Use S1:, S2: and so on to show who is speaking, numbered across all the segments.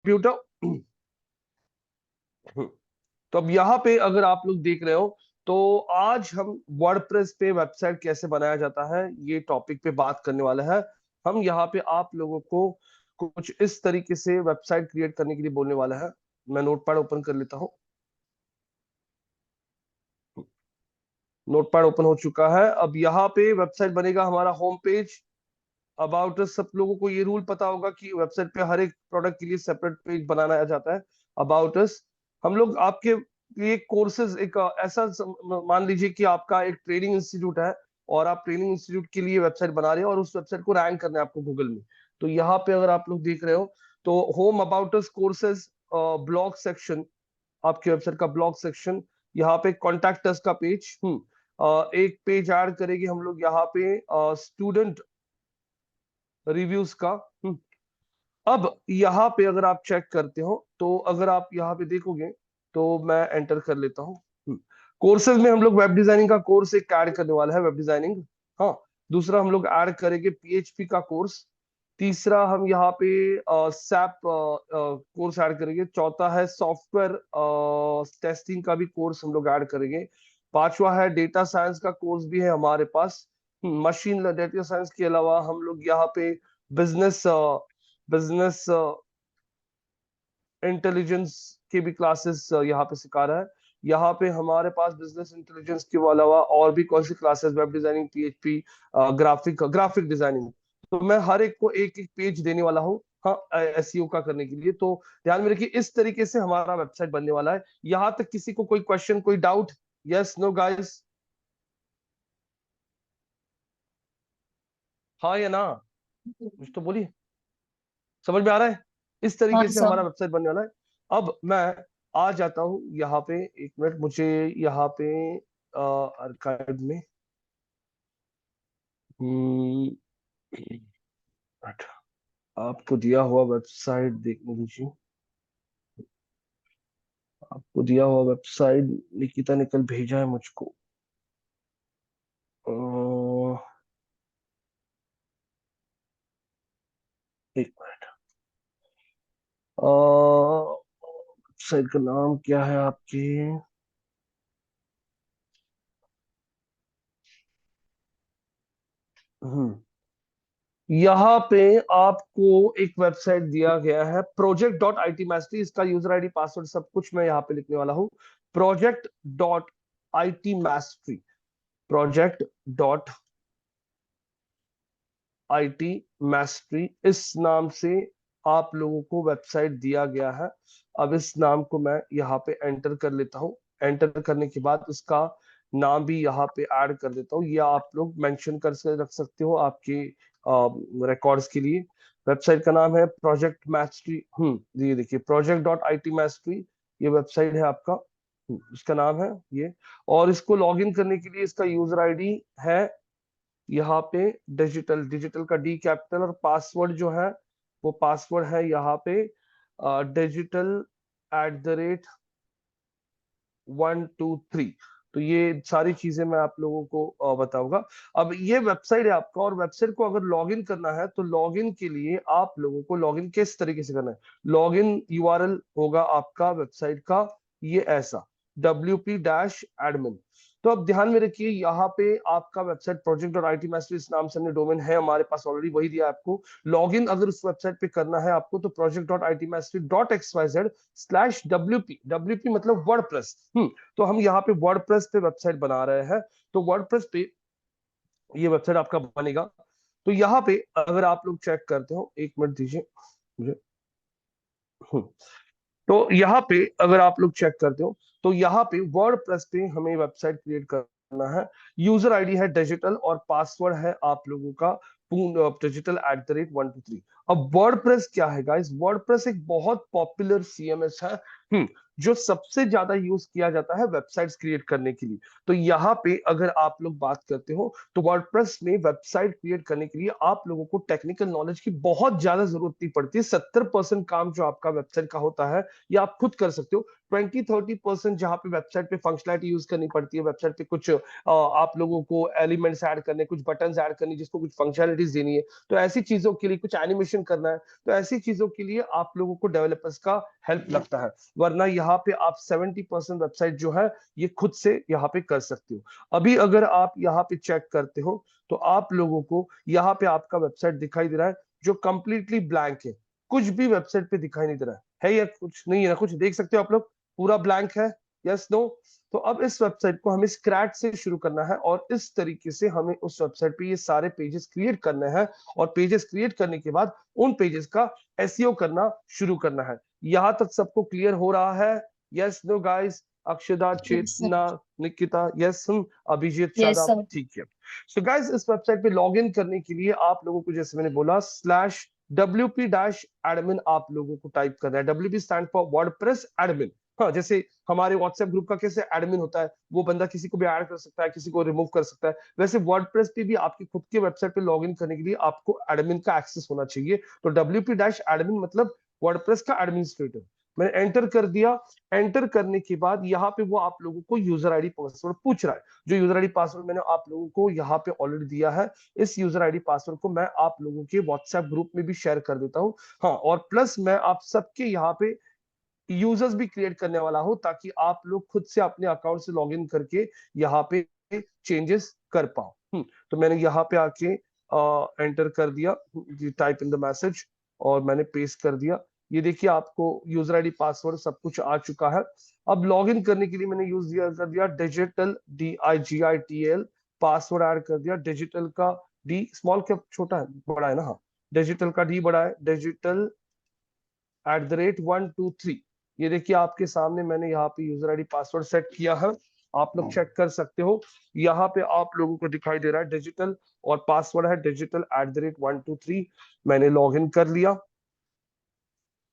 S1: Computer. तो अब यहाँ पे अगर आप लोग देख रहे हो, तो आज हम वर्डप्रेस पे वेबसाइट कैसे बनाया जाता है ये टॉपिक पे बात करने वाले हैं। हम यहाँ पे आप लोगों को कुछ इस तरीके से वेबसाइट क्रिएट करने के लिए बोलने वाला है। मैं नोटपैड ओपन कर लेता हूँ। नोटपैड ओपन हो चुका है। अब यहाँ पे वेबसाइट बनेगा हमारा होम पेज। अबाउट अस, सब लोगों को ये रूल पता होगा कि वेबसाइट पे हर एक प्रोडक्ट के लिए सेपरेट पेज बनाया जाता है। अबाउट अस, हम लोग आपके लिए कोर्सेज एक ऐसा मान लीजिए कि आपका एक ट्रेनिंग इंस्टीट्यूट है और आप ट्रेनिंग इंस्टीट्यूट के लिए वेबसाइट बना रहे हो और उस वेबसाइट को रैंक करना है आपको गूगल में। तो यहाँ पे अगर आप लोग देख रहे हो तो home, about us, courses, blog section, आपकी वेबसाइट का ब्लॉग सेक्शन, यहाँ पे कॉन्टैक्ट अस का पेज, एक पेज ऐड करेंगे हम लोग यहाँ पे स्टूडेंट रिव्यूज का। अब यहाँ पे अगर आप चेक करते हो तो अगर आप यहाँ पे देखोगे तो मैं एंटर कर लेता हूँ। कोर्सेज में हम लोग वेब डिजाइनिंग का कोर्स एक ऐड करने वाला है, वेब डिजाइनिंग। हाँ, दूसरा हम लोग ऐड करेंगे पीएचपी का कोर्स। तीसरा हम यहाँ पे सैप कोर्स ऐड करेंगे। चौथा है सॉफ्टवेयर टेस्टिंग का भी कोर्स हम लोग ऐड करेंगे। पांचवा है डेटा साइंस का कोर्स भी है हमारे पास। मशीन डेटा साइंस के अलावा हम लोग यहाँ पे बिजनेस बिजनेस इंटेलिजेंस के भी क्लासेस यहाँ पे सिखा रहा है। यहाँ पे हमारे पास बिजनेस इंटेलिजेंस के अलावा और भी कौन सी classes, web designing, PHP, graphic designing. तो मैं हर एक को एक एक पेज देने वाला हूँ, हाँ, एसईओ का करने के लिए। तो ध्यान में रखिए, इस तरीके से हमारा वेबसाइट बनने वाला है। यहाँ तक किसी को कोई क्वेश्चन, कोई डाउट? Yes, no guys? हाँ या ना? कुछ तो बोलिए। समझ में आ रहा है? इस
S2: हाँ
S1: तरीके से हमारा
S2: सर।
S1: वेबसाइट बनने वाला है। अब मैं आ जाता हूँ यहाँ पे, एक मिनट मुझे यहाँ पे आर्काइव में, हम्म, आपको दिया हुआ वेबसाइट देखने दीजिए। आपको दिया हुआ वेबसाइट निकिता ने कल भेजा है मुझको। एक मिनट। वेबसाइट का नाम क्या है आपके? हम्म यहाँ पे आपको एक वेबसाइट दिया गया है, project.itmastery। इसका यूजर आईडी, पासवर्ड, सब कुछ मैं यहाँ पे लिखने वाला हूँ। project.itmastery, project.itmastery, इस नाम से आप लोगों को वेबसाइट दिया गया है। अब इस नाम को मैं यहाँ पे एंटर कर लेता हूँ। एंटर करने के बाद इसका नाम भी यहाँ पे ऐड कर देता हूँ, या आप लोग मेंशन कर रख सकते हो आपके रिकॉर्ड्स के लिए। वेबसाइट का नाम है प्रोजेक्ट मैस्ट्री। ये देखिए, project.itmastery, ये वेबसाइट है आपका। इसका नाम है ये। और इसको लॉगिन करने के लिए इसका यूजर आईडी है यहाँ पे डिजिटल, डिजिटल का डी कैपिटल, और पासवर्ड जो है वो पासवर्ड है यहाँ पे digital@123। तो ये सारी चीजें मैं आप लोगों को बताऊंगा। अब ये वेबसाइट है आपका, और वेबसाइट को अगर लॉगिन करना है तो लॉगिन के लिए आप लोगों को लॉगिन किस तरीके से करना है? लॉगिन यूआरएल होगा आपका वेबसाइट का ये ऐसा, wp-admin। तो अब ध्यान में रखिए, यहाँ पे आपका वेबसाइट project.itmastery इस नाम से हमने डोमेन है हमारे पास ऑलरेडी, वही दिया आपको। लॉगिन अगर उस वेबसाइट पे करना है आपको तो project.itmastery.xyz/wp, wp मतलब वर्डप्रेस। तो हम यहाँ पे वर्डप्रेस पे वेबसाइट बना रहे हैं। तो वर्डप्रेस पे ये वेबसाइट आपका बनेगा। तो यहाँ पे अगर आप लोग चेक करते हो, एक मिनट दीजिए मुझे। हम्म, तो यहाँ पे अगर आप लोग चेक करते हो तो यहाँ पे वर्डप्रेस पे हमें वेबसाइट क्रिएट करना है। यूजर आईडी है डिजिटल और पासवर्ड है आप लोगों का digital@123। अब वर्डप्रेस क्या है गाइस? वर्डप्रेस एक बहुत पॉपुलर सीएमएस है, जो सबसे ज्यादा यूज किया जाता है वेबसाइट्स क्रिएट करने के लिए। तो यहाँ पे अगर आप लोग बात करते हो तो वर्डप्रेस में वेबसाइट क्रिएट करने के लिए आप लोगों को टेक्निकल नॉलेज की बहुत ज्यादा जरूरत नहीं पड़ती है। 70% काम जो आपका वेबसाइट का होता है ये आप खुद कर सकते हो। 20-30% जहां पे वेबसाइट पे फंक्शनलिटी यूज करनी पड़ती है, वेबसाइट पे कुछ आप लोगों को एलिमेंट्स ऐड करने, कुछ बटन्स ऐड करने, जिसको कुछ फंक्शनलिटीज देनी है, तो ऐसी चीजों के लिए, कुछ एनिमेशन नोटिफिकेशन करना है, तो ऐसी चीजों के लिए आप लोगों को डेवलपर्स का हेल्प लगता है। वरना यहाँ पे आप 70% वेबसाइट जो है ये खुद से यहाँ पे कर सकते हो। अभी अगर आप यहाँ पे चेक करते हो तो आप लोगों को यहाँ पे आपका वेबसाइट दिखाई दे रहा है जो कंप्लीटली ब्लैंक है, कुछ भी वेबसाइट पे दिखाई नहीं दे रहा है या कुछ नहीं है ना, कुछ देख सकते हो आप लोग, पूरा ब्लैंक है, यस नो। तो अब इस वेबसाइट को हमें स्क्रैच से शुरू करना है और इस तरीके से हमें उस वेबसाइट पे ये सारे पेजेस क्रिएट करने हैं, और पेजेस क्रिएट करने के बाद उन पेजेस का एसईओ करना शुरू करना है। यहां तक सबको क्लियर हो रहा है? Yes no guys? Akshada,
S2: Yes, sir.
S1: Chetna, Nikita, yes, Abhijeet,
S2: Yes,
S1: Shadab,
S2: sir.
S1: ठीक है। सो गाइस इस वेबसाइट पे लॉग इन करने के लिए आप लोगों को, जैसे मैंने बोला, /wp-admin आप लोगों को टाइप करना है। WP stand for WordPress admin. हाँ, जैसे हमारे व्हाट्सएप ग्रुप का कैसे एडमिन होता है, वो बंदा किसी को भी ऐड कर सकता है, किसी को रिमूव कर सकता है, वैसे वर्डप्रेस पे भी आपकी खुद के वेबसाइट पे लॉगिन करने के लिए आपको एडमिन का एक्सेस होना चाहिए। तो WP-admin मतलब वर्डप्रेस का एडमिनिस्ट्रेटर। मैंने एंटर कर दिया। एंटर करने के बाद यहाँ पे वो आप लोगों को यूजर आईडी पासवर्ड पूछ रहा है। जो यूजर आईडी पासवर्ड मैंने आप लोगों को यहाँ पे ऑलरेडी दिया है, इस यूजर आईडी पासवर्ड को मैं आप लोगों के व्हाट्सएप ग्रुप में भी शेयर कर देता हूँ। हाँ, और प्लस मैं आप सबके यहाँ पे यूजर्स भी क्रिएट करने वाला हूं, ताकि आप लोग खुद से अपने अकाउंट से लॉगिन करके यहाँ पे चेंजेस कर पाओ। तो मैंने यहाँ पे आके एंटर कर दिया, टाइप इन द मैसेज, और मैंने पेस्ट कर दिया। ये देखिए आपको यूजर आईडी पासवर्ड सब कुछ आ चुका है। अब लॉगिन करने के लिए मैंने यूज दिया कर दिया डिजिटल, DIGITL, पासवर्ड ऐड कर दिया डिजिटल का डी, स्मॉल क्या छोटा है बड़ा है ना, हाँ, डिजिटल का डी बड़ा है, डिजिटल @123। ये देखिए आपके सामने मैंने यहाँ पे यूजर आईडी पासवर्ड सेट किया है, आप लोग चेक कर सकते हो। यहाँ पे आप लोगों को दिखाई दे रहा है डिजिटल, और पासवर्ड है डिजिटल @123। मैंने लॉग इन कर लिया।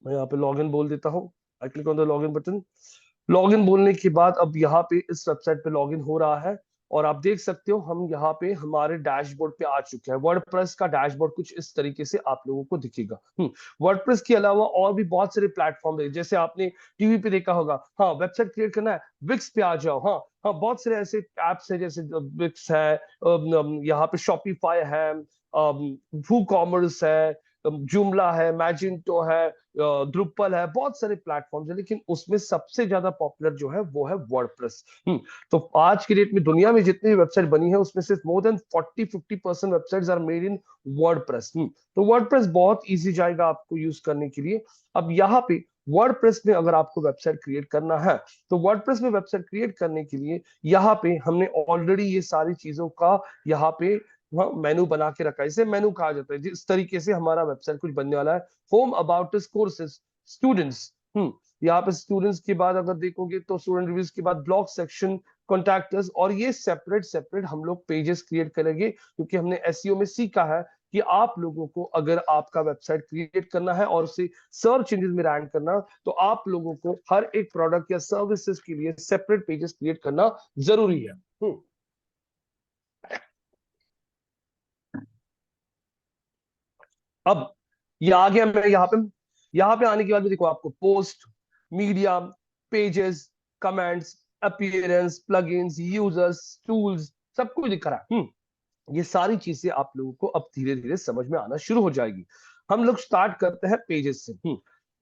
S1: मैं यहाँ पे लॉग इन बोल देता हूँ। I click on the log in button. Log in बोलने के बाद अब यहाँ पे इस वेबसाइट पे लॉग इन हो रहा है, और आप देख सकते हो हम यहाँ पे हमारे डैशबोर्ड पे आ चुके हैं। वर्डप्रेस का डैशबोर्ड कुछ इस तरीके से आप लोगों को दिखेगा। वर्डप्रेस के अलावा और भी बहुत सारे प्लेटफॉर्म है, जैसे आपने टीवी पे देखा होगा, हाँ, वेबसाइट क्रिएट करना है, विक्स पे आ जाओ। हाँ हाँ, बहुत सारे ऐसे एप्स है, जैसे विक्स है, यहाँ पे शॉपिफाई है, वू कॉमर्स है, जुमला है, मैजिंटो है, द्रुपल है, बहुत सारे प्लेटफॉर्म्स है, लेकिन उसमें सबसे ज्यादा पॉपुलर जो है वो है वर्डप्रेस। तो आज की डेट में दुनिया में जितनी भी वेबसाइट बनी है उसमें से more than 40-50% websites are made in WordPress. तो वर्डप्रेस बहुत इजी जाएगा आपको यूज करने के लिए। अब यहाँ पे वर्डप्रेस में अगर आपको वेबसाइट क्रिएट करना है, तो वर्डप्रेस में वेबसाइट क्रिएट करने के लिए यहाँ पे हमने ऑलरेडी ये सारी चीजों का यहाँ पे मेनू बना के रखा है। इसे मेनू कहा जाता है। जिस तरीके से हमारा वेबसाइट कुछ बनने वाला है, home, about us, courses, students. यहाँ पे स्टूडेंट्स के बाद अगर देखोगे तो स्टूडेंट रिव्यूज के बाद ब्लॉग सेक्शन, कॉन्टैक्टर्स, और ये सेपरेट सेपरेट हम लोग पेजेस क्रिएट करेंगे, क्योंकि हमने एसईओ में सीखा है कि आप लोगों को अगर आपका वेबसाइट क्रिएट करना है और उसे सर्च इंजन में रैंक करना, तो आप लोगों को हर एक प्रोडक्ट या सर्विसेज के लिए सेपरेट पेजेस क्रिएट करना जरूरी है। अब ये आ गया। मैं यहाँ पे आने के बाद भी देखो आपको post, media, pages, comments, appearance, plugins, users, tools, सब कुछ दिख रहा है। ये सारी चीजें आप लोगों को अब धीरे धीरे समझ में आना शुरू हो जाएगी। हम लोग स्टार्ट करते हैं पेजेस से।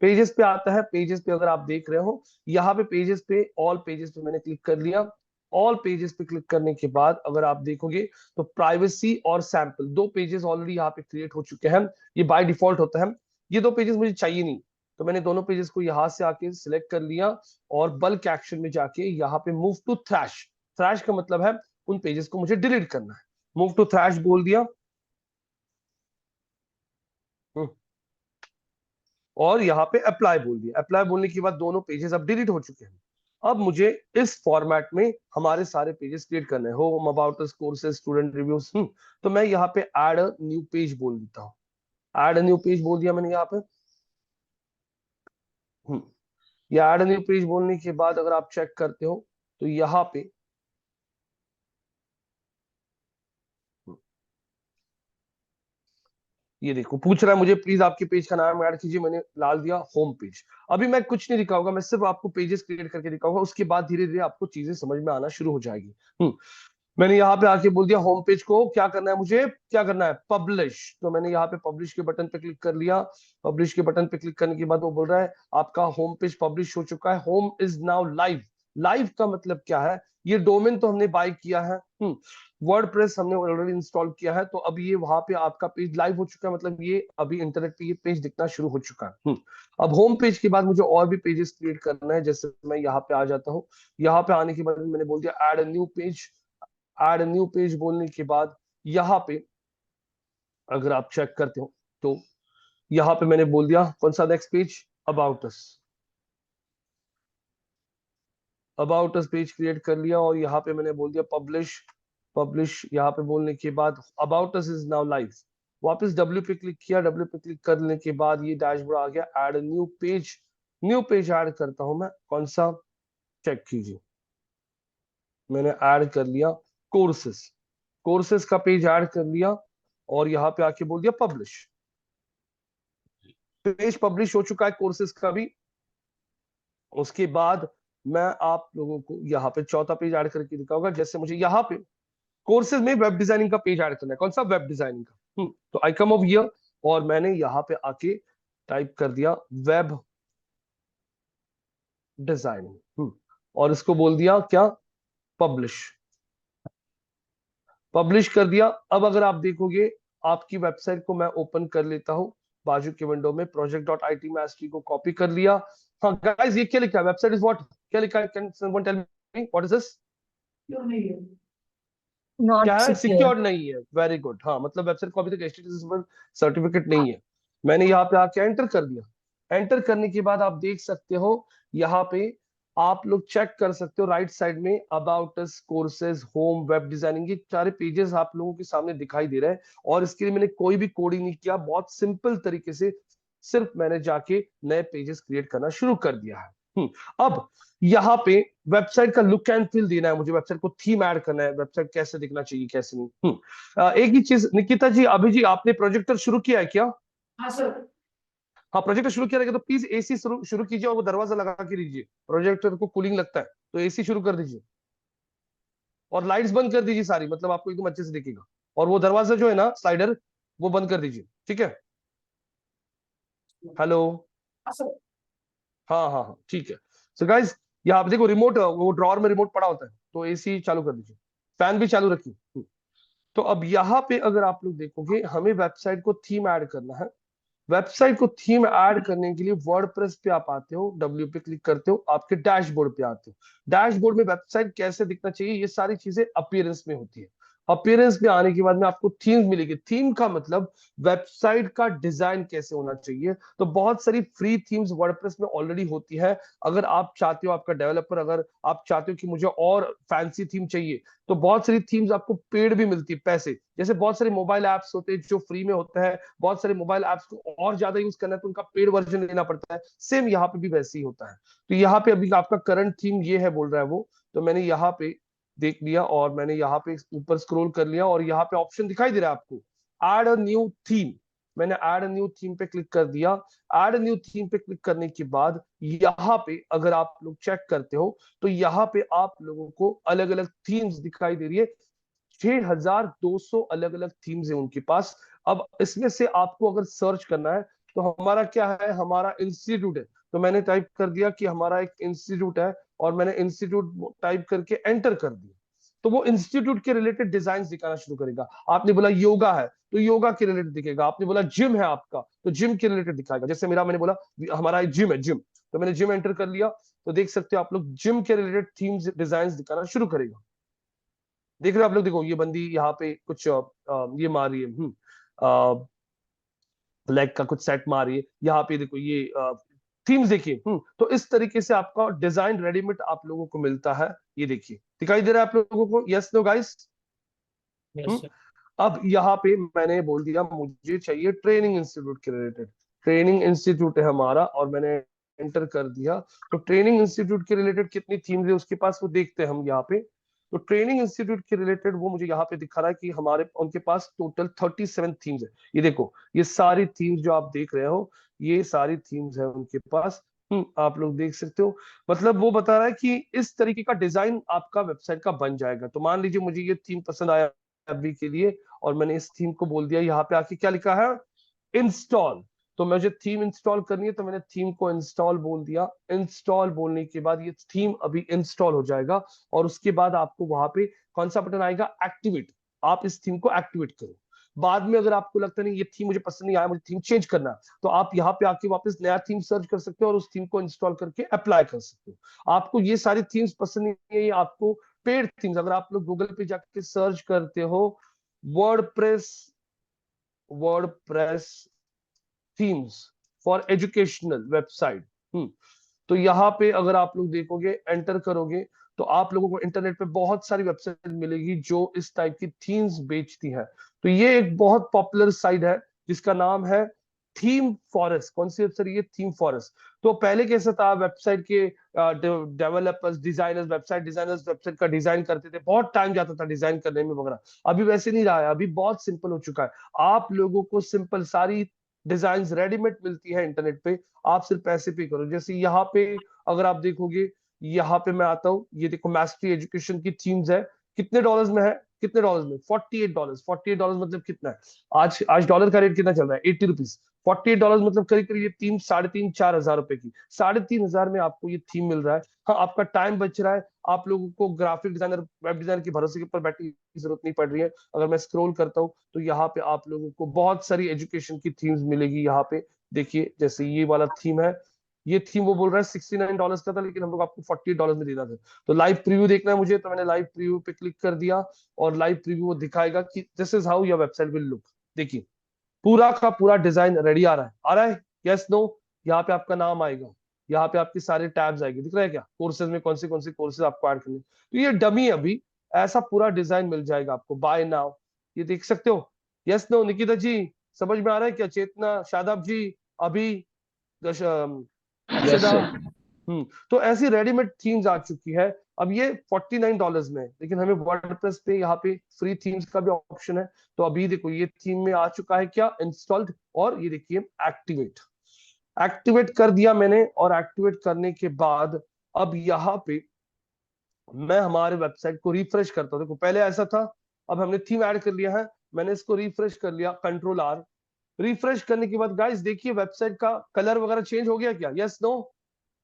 S1: पेजेस पे आता है। पेजेस पे अगर आप देख रहे हो, यहाँ पे पेजेस पे, ऑल पेजेस पे मैंने क्लिक कर लिया। ऑल पेजेस पे क्लिक करने के बाद अगर आप देखोगे तो प्राइवेसी और सैंपल, दो पेजेस ऑलरेडी यहाँ पे क्रिएट हो चुके हैं। ये बाय डिफॉल्ट होता है। ये दो पेजेस मुझे चाहिए नहीं, तो मैंने दोनों पेजेस को यहाँ से आके सिलेक्ट कर लिया, और बल्क एक्शन में जाके यहाँ पे मूव टू थ्रैश। थ्रैश का मतलब है उन पेजेस को मुझे डिलीट करना है। मूव टू थ्रैश बोल दिया। हम्म, और यहाँ पे अप्लाई बोल दिया। अप्लाई बोलने के बाद दोनों पेजेस अब डिलीट हो चुके हैं। अब मुझे इस फॉर्मेट में हमारे सारे पेजेस क्रिएट करने हैं, home, about us, courses, student reviews. तो मैं यहाँ पे ऐड अ न्यू पेज बोल देता हूँ। ऐड अ न्यू पेज बोल दिया मैंने यहाँ पे। हम्म, ये ऐड अ न्यू पेज बोलने के बाद अगर आप चेक करते हो तो यहाँ पे ये देखो पूछ रहा है मुझे, प्लीज आपके पेज का नाम ऐड कीजिए। मैंने डाल दिया होम पेज। अभी मैं कुछ नहीं दिखाऊंगा, मैं सिर्फ आपको पेजेस क्रिएट करके दिखाऊंगा, उसके बाद धीरे धीरे आपको चीजें समझ में आना शुरू हो जाएगी। मैंने यहाँ पे आके बोल दिया होम पेज को क्या करना है, मुझे क्या करना है, पब्लिश। तो मैंने यहाँ पे पब्लिश के बटन पे क्लिक कर लिया। पब्लिश के बटन पे क्लिक करने के बाद वो बोल रहा है आपका होम पेज पब्लिश हो चुका है, home is now live. Live का मतलब क्या है, ये डोमेन तो हमने बाय किया है, वर्डप्रेस हमने ऑलरेडी इंस्टॉल किया है, तो अब ये वहां पे आपका पेज लाइव हो चुका है, मतलब ये अभी इंटरनेट पे ये पेज दिखना शुरू हो चुका है। अब होम पेज के बाद मुझे और भी पेजेस क्रिएट करना है, जैसे मैं यहाँ पे आ जाता हूँ। यहाँ पे आने के बाद मैंने बोल दिया add a new page. Add new page बोलने के बाद यहाँ पे अगर आप चेक करते हो तो यहाँ पे मैंने बोल दिया कौन सा next page, about us. About us page create कर लिया और यहाँ पे मैंने बोल दिया पब्लिश। पब्लिश यहाँ पे बोलने के बाद about us is now live. वापस डब्ल्यू पे क्लिक किया, डब्ल्यू पे क्लिक करने के बाद ये डैशबोर्ड आ गया, add new page. New page add करता हूं मैं, कौन सा, चेक कीजिए, मैंने ऐड कर लिया कोर्सेस। कोर्सेस का पेज ऐड कर लिया और यहाँ पे आके बोल दिया पब्लिश। पेज पब्लिश हो चुका है कोर्सेज का भी। उसके बाद मैं आप लोगों को यहाँ पे चौथा पेज ऐड करके दिखाऊंगा, जैसे मुझे यहाँ पे कोर्सेज में वेब डिजाइनिंग का पेज ऐड करना है, कौन सा, वेब डिजाइनिंग का। तो आई कम ऑफ हियर और मैंने यहाँ पे आके टाइप कर दिया वेब डिजाइनिंग, और इसको बोल दिया क्या, पब्लिश। पब्लिश कर दिया। अब अगर आप देखोगे आपकी वेबसाइट को मैं ओपन कर लेता हूं, बाजू के विंडो में प्रोजेक्ट डॉट आई टी मैस्ट्री को कॉपी कर लिया। हाँ गाइस, ये क्या लिखा है, वेबसाइट इज व्हाट, क्या लिखा है, can someone tell me what is this, क्या
S2: नॉट
S1: है,
S2: सिक्योर।
S1: सिक्योर्ड नहीं है, वेरी गुड। हाँ मतलब वेबसाइट को अभी तक एचटीटीपी सर्टिफिकेट नहीं है। मैंने यहाँ पे आके एंटर कर दिया। एंटर करने के बाद आप देख सकते हो यहाँ पे आप लोग चेक कर सकते हो राइट साइड में about us, courses, home, web designing, ये सारे पेजेस आप लोगों के सामने दिखाई दे रहे हैं। और इसके लिए मैंने कोई भी कोडिंग नहीं किया, बहुत सिंपल तरीके से सिर्फ मैंने जाके नए पेजेस क्रिएट करना शुरू कर दिया है। अब यहाँ पे वेबसाइट का लुक एंड फील देना है मुझे, वेबसाइट को थीम ऐड करना है, वेबसाइट कैसे दिखना चाहिए कैसे नहीं। एक ही चीज निकिता जी, अभी जी आपने प्रोजेक्टर शुरू किया है क्या?
S2: हाँ सर।
S1: हाँ प्रोजेक्टर शुरू किया रहेगा तो प्लीज एसी शुरू शुरू कीजिए और वो दरवाजा लगा के दीजिए, प्रोजेक्टर को कूलिंग लगता है, तो एसी शुरू कर दीजिए और लाइट्स बंद कर दीजिए सारी, मतलब आपको एकदम अच्छे से दिखेगा। और वो दरवाजा जो है ना स्लाइडर, वो बंद कर दीजिए, ठीक है। हेलो,
S2: हाँ सर।
S1: हाँ हाँ हाँ ठीक है। सो गाइस, ये आप देखो रिमोट, वो ड्रॉअर में रिमोट पड़ा होता है, तो एसी चालू कर दीजिए, फैन भी चालू रखिए। तो अब यहाँ पे अगर आप लोग देखोगे हमें वेबसाइट को थीम ऐड करना है। वेबसाइट को थीम ऐड करने के लिए वर्डप्रेस पे आप आते हो, डब्ल्यू पे क्लिक करते हो, आपके डैशबोर्ड पे आते हो। डैशबोर्ड में वेबसाइट कैसे दिखना चाहिए, ये सारी चीजें अपीयरेंस में होती है। अपीयरेंस में आने के बाद में आपको थीम मिलेगी। थीम का मतलब वेबसाइट का डिजाइन कैसे होना चाहिए। तो बहुत सारी फ्री थीम्स वर्डप्रेस में ऑलरेडी होती है। अगर आप चाहते हो, आपका डेवलपर अगर आप चाहते हो कि मुझे और फैंसी थीम चाहिए, तो बहुत सारी थीम्स आपको पेड भी मिलती है, पैसे, जैसे बहुत सारे मोबाइल एप्स होते हैं जो फ्री में होता है, बहुत सारे मोबाइल एप्स को और ज्यादा यूज करना है तो उनका पेड वर्जन लेना पड़ता है, सेम यहाँ पे भी वैसे ही होता है। तो यहाँ पे अभी आपका करंट थीम ये है बोल रहा है वो, तो मैंने यहाँ पे देख लिया और मैंने यहाँ पे ऊपर स्क्रॉल कर लिया और यहाँ पे ऑप्शन दिखाई दे रहा है आपको, ऐड अ न्यू थीम। मैंने ऐड अ न्यू थीम पे क्लिक कर दिया। ऐड अ न्यू थीम पे क्लिक करने के बाद यहाँ पे अगर आप लोग चेक करते हो तो यहाँ पे आप लोगों को अलग अलग थीम्स दिखाई दे रही है। 6200 अलग अलग थीम्स है उनके पास। अब इसमें से आपको अगर सर्च करना है तो हमारा क्या है, हमारा इंस्टीट्यूट है, तो मैंने टाइप कर दिया कि हमारा एक इंस्टीट्यूट है और मैंने इंस्टीट्यूट टाइप करके एंटर कर दिया। तो वो इंस्टीट्यूट के रिलेटेड डिजाइन दिखाना शुरू करेगा। आपने बोला योगा है तो योगा के रिलेटेड दिखेगा, आपने बोला जिम है आपका तो जिम के रिलेटेड दिखाएगा, जैसे मेरा मैंने बोला हमारा एक जिम है, जिम, तो मैंने जिम एंटर कर लिया। तो देख सकते हो आप लोग जिम के रिलेटेड थीम्स डिजाइन दिखाना शुरू करेगा। देख रहे हो आप लोग, देखो ये बंदी यहाँ पे कुछ ये मार रही है, लेग का कुछ सेट मार रही है, यहाँ पे देखो ये थीम्स देखिए। तो इस तरीके से आपका डिजाइन रेडीमेड आप लोगों को मिलता है। ये देखिए दिखाई दे रहा है आप लोगों को, yes no guys.
S2: Yes sir.
S1: अब यहाँ पे मैंने बोल दिया मुझे चाहिए ट्रेनिंग इंस्टीट्यूट के रिलेटेड, ट्रेनिंग इंस्टीट्यूट है हमारा और मैंने एंटर कर दिया। तो ट्रेनिंग इंस्टीट्यूट के रिलेटेड कितनी थीम्स है उसके पास वो देखते हैं हम यहाँ पे। तो ट्रेनिंग इंस्टीट्यूट के रिलेटेड वो मुझे यहाँ पे दिखा रहा है कि हमारे उनके पास टोटल 37 थीम्स है। ये देखो ये सारी थीम्स जो आप देख रहे हो, ये सारी थीम्स है उनके पास। आप लोग देख सकते हो, मतलब वो बता रहा है कि इस तरीके का डिजाइन आपका वेबसाइट का बन जाएगा। तो मान लीजिए मुझे ये थीम पसंद आया अभी के लिए, और मैंने इस थीम को बोल दिया, यहाँ पे आके क्या लिखा है, इंस्टॉल। तो मुझे थीम इंस्टॉल करनी है, तो मैंने थीम को इंस्टॉल बोल दिया। इंस्टॉल बोलने के बाद ये थीम अभी इंस्टॉल हो जाएगा, और उसके बाद आपको वहां पे कौन सा बटन आएगा, एक्टिवेट। आप इस थीम को एक्टिवेट करो। बाद में अगर आपको लगता नहीं ये थीम मुझे पसंद नहीं आया, मुझे थीम चेंज करना है, तो आप यहाँ पे आके वापस नया थीम सर्च कर सकते हो और उस थीम को इंस्टॉल करके अप्लाई कर सकते हो। आपको ये सारी थीम्स पसंद नहीं है, ये आपको पेड थीम्स, अगर आप लोग गूगल पे जाके सर्च करते हो WordPress, WordPress themes for educational website, तो यहाँ पे अगर आप लोग देखोगे, एंटर करोगे, तो आप लोगों को इंटरनेट पे बहुत सारी वेबसाइट मिलेगी जो इस टाइप की थीम्स बेचती है। तो ये एक बहुत पॉपुलर साइट है जिसका नाम है थीम फॉरेस्ट। कौन सी वेबसाइट, ये थीम फॉरेस्ट। तो पहले कैसा था, वेबसाइट के developers, designers, website designers website का डिजाइन करते थे, बहुत टाइम जाता था डिजाइन करने में वगैरह। अभी वैसे नहीं रहा है, अभी बहुत सिंपल हो चुका है। आप लोगों को सिंपल सारी डिजाइन रेडीमेड मिलती है इंटरनेट पे, आप सिर्फ पैसे पे करो। जैसे यहाँ पे अगर आप देखोगे, यहाँ पे मैं आता हूँ, ये देखो मास्टरी एजुकेशन की थीम्स है। कितने डॉलर्स में है, कितने डॉलर्स में, $48। $48 मतलब कितना है, आज डॉलर का रेट कितना चल रहा है, 80 रुपीज। $48 मतलब करीब करीब ये थीम 3,500-4,000 रुपए की, 3,500 में आपको ये थीम मिल रहा है। हाँ, आपका टाइम बच रहा है, आप लोगों को ग्राफिक डिजाइनर, वेब डिजाइनर के भरोसे के ऊपर बैठने की जरूरत नहीं पड़ रही है। अगर मैं स्क्रॉल करता हूँ तो यहाँ पे आप लोगों को बहुत सारी एजुकेशन की थीम्स मिलेगी। यहाँ पे देखिए, जैसे ये वाला थीम है, ये थीम वो बोल रहा है $69 का था, लेकिन हम लोग आपको $48 में देना था। तो लाइव प्रीव्यू देखना है मुझे, तो मैंने लाइव प्रीव्यू पे क्लिक कर दिया, और लाइव प्रीव्यू वो दिखाएगा कि this is how your website will look. देखिए, पूरा का पूरा डिजाइन रेडी आ रहा है, आ रहा है, यस नो। यहाँ पे आपका नाम आएगा, यहाँ पे आपके सारे टैब्स आएंगे, दिख रहा है क्या, कोर्सेज में कौन से कोर्सेज आपको ऐड करने। तो ये डमी अभी, ऐसा पूरा डिजाइन मिल जाएगा आपको, बाय नाउ। ये देख सकते हो, यस नो। निकिता जी, समझ में आ रहा है क्या, चेतना, शादाब जी, अभी,
S3: यस
S1: अक्षदा।
S3: सर।
S1: तो ऐसी रेडीमेड थीम्स आ चुकी है। अब ये $49 में है, लेकिन हमें वर्डप्रेस पे यहाँ पे फ्री थीम्स का भी ऑप्शन है। तो अभी देखो, ये थीम में आ चुका है क्या, इंस्टॉल्ड, और ये देखिए एक्टिवेट। एक्टिवेट कर दिया मैंने, और एक्टिवेट करने के बाद अब यहाँ पे मैं हमारे वेबसाइट को रिफ्रेश करता हूँ। देखो, पहले ऐसा था, अब हमने थीम ऐड कर लिया है, मैंने इसको रिफ्रेश कर लिया, Ctrl+R। रिफ्रेश करने के बाद गाइस देखिए, वेबसाइट का कलर वगैरह चेंज हो गया क्या, यस नो।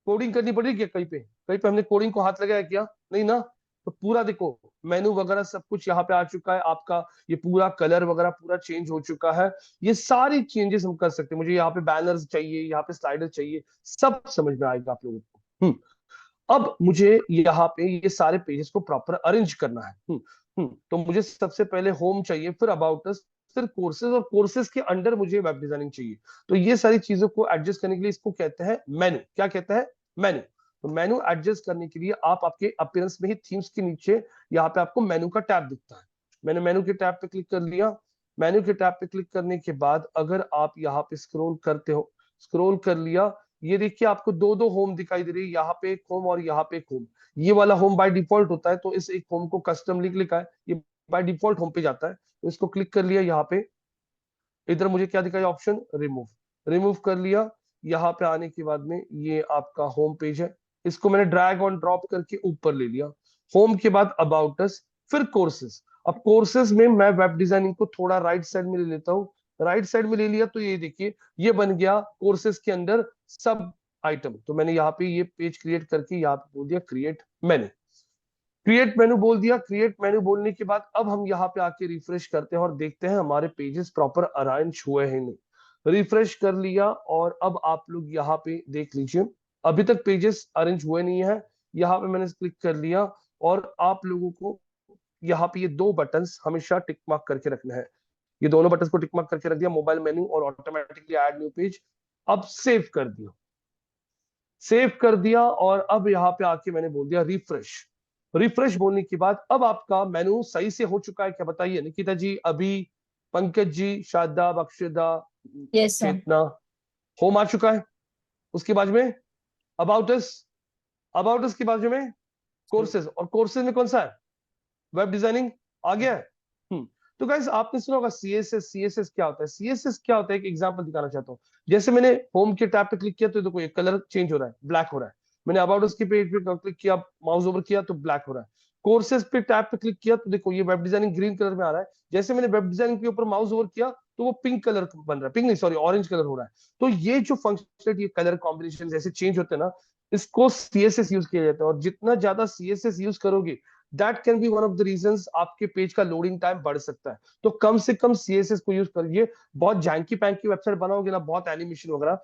S1: कोडिंग करनी पड़ी क्या, कहीं पे हमने कोडिंग को हाथ लगाया क्या, नहीं ना। तो पूरा देखो, मेनू वगैरह सब कुछ यहाँ पे आ चुका है आपका, ये पूरा कलर वगैरह पूरा चेंज हो चुका है। ये सारी चेंजेस हम कर सकते हैं। मुझे यहाँ पे बैनर्स चाहिए, यहाँ पे स्लाइडर चाहिए, सब समझ में आएगा आप लोगों को। अब मुझे यहाँ पे ये सारे पेजेस को प्रॉपर अरेंज करना है। तो मुझे सबसे पहले होम चाहिए, फिर अबाउट अस, फिर कोर्सेज, और कोर्सेज के अंडर मुझे वेब डिजाइनिंग चाहिए। तो ये सारी चीजों को एडजस्ट करने के लिए इसको कहते हैं मेनू। क्या कहते हैं, मेनू। तो मेनू एडजस्ट करने के लिए आप आपके अपीयरेंस में ही थीम्स के नीचे यहाँ पे आपको मेनू का टैब दिखता है। मैंने मेनू के टैब पे क्लिक कर लिया। मेनू के टैब पे क्लिक करने के बाद अगर आप यहाँ पे स्क्रॉल करते हो, स्क्रॉल कर लिया, ये देखिए आपको दो दो होम दिखाई दे रही है, यहाँ पे एक होम और यहाँ पे एक होम। ये वाला होम बाय डिफॉल्ट होता है, तो इस एक होम को कस्टम लिंक लिखा है, ये बाय डिफॉल्ट होम पे जाता है। तो इसको क्लिक कर लिया, यहाँ पे इधर मुझे क्या दिखाई ऑप्शन, रिमूव। रिमूव कर लिया। यहाँ पे आने के बाद में ये आपका होम पेज है, इसको मैंने ड्रैग ऑन ड्रॉप करके ऊपर ले लिया। होम के बाद अबाउट अस, फिर कोर्सेज। अब कोर्सेज में मैं वेब डिजाइनिंग को थोड़ा राइट साइड में ले लेता हूँ। राइट साइड में ले लिया, तो ये देखिए, ये बन गया कोर्सेज के अंदर सब आइटम। तो मैंने यहाँ पे ये पेज क्रिएट करके यहाँ पे बोल दिया क्रिएट मेनू। क्रिएट मेनू बोल दिया। क्रिएट मेनू बोलने के बाद अब हम यहाँ पे आके रिफ्रेश करते हैं और देखते हैं हमारे पेजेस प्रॉपर अरेंज हुए हैं नहीं। रिफ्रेश कर लिया, और अब आप लोग यहाँ पे देख लीजिए, अभी तक पेजेस अरेंज हुए नहीं है। यहाँ पे मैंने क्लिक कर लिया, और आप लोगों को यहाँ पे ये दो बटन्स हमेशा टिक मार्क करके रखना है। ये दोनों बटन्स को टिक मार्क करके रख दिया, मोबाइल मेन्यू और ऑटोमेटिकली ऐड न्यू पेज। अब सेव कर दिया, सेव कर दिया, और अब यहाँ पे आके मैंने बोल दिया रिफ्रेश। रिफ्रेश बोलने के बाद अब आपका मेनू सही से हो चुका है क्या, बताइए निकिता जी, अभी, पंकज जी, शादाब, अक्षदा,
S2: यस सर।
S1: चेतना। होम आ चुका है, उसके बाद में अबाउट अस, अबाउट अस के बाद में कोर्सेज, और कोर्सेज में कौन सा है, वेब डिजाइनिंग आ गया है। तो गाइस आपने सुना होगा सीएसएस। सीएसएस क्या होता है? सीएसएस क्या होता है, एक एग्जांपल दिखाना चाहता हूँ। जैसे मैंने होम के टैब पे क्लिक किया तो देखो ये कलर चेंज हो रहा है, ब्लैक हो रहा है। मैंने अबाउट अस के पेज पे क्लिक किया, माउस ओवर किया तो ब्लैक हो रहा है। कोर्सेज पे टैब पे क्लिक किया तो देखो ये वेब डिजाइनिंग ग्रीन कलर में आ रहा है। जैसे मैंने वेब डिजाइनिंग के ऊपर माउस ओवर किया तो वो पिंक कलर बन रहा है, पिंक नहीं सॉरी ऑरेंज कलर हो रहा है। तो ये जो फंक्शनलिटी, कलर कॉम्बिनेशन जैसे चेंज होते हैं ना, इसको सीएसएस यूज किया जाता है। और जितना ज्यादा सीएसएस यूज करोगे, that can be one of the reasons आपके पेज का लोडिंग टाइम बढ़ सकता है। तो कम से कम सीएसएस को यूज करिए। बहुत जैंकी पैंकी वेबसाइट बनाओगे ना, बहुत एनिमेशन वगैरह,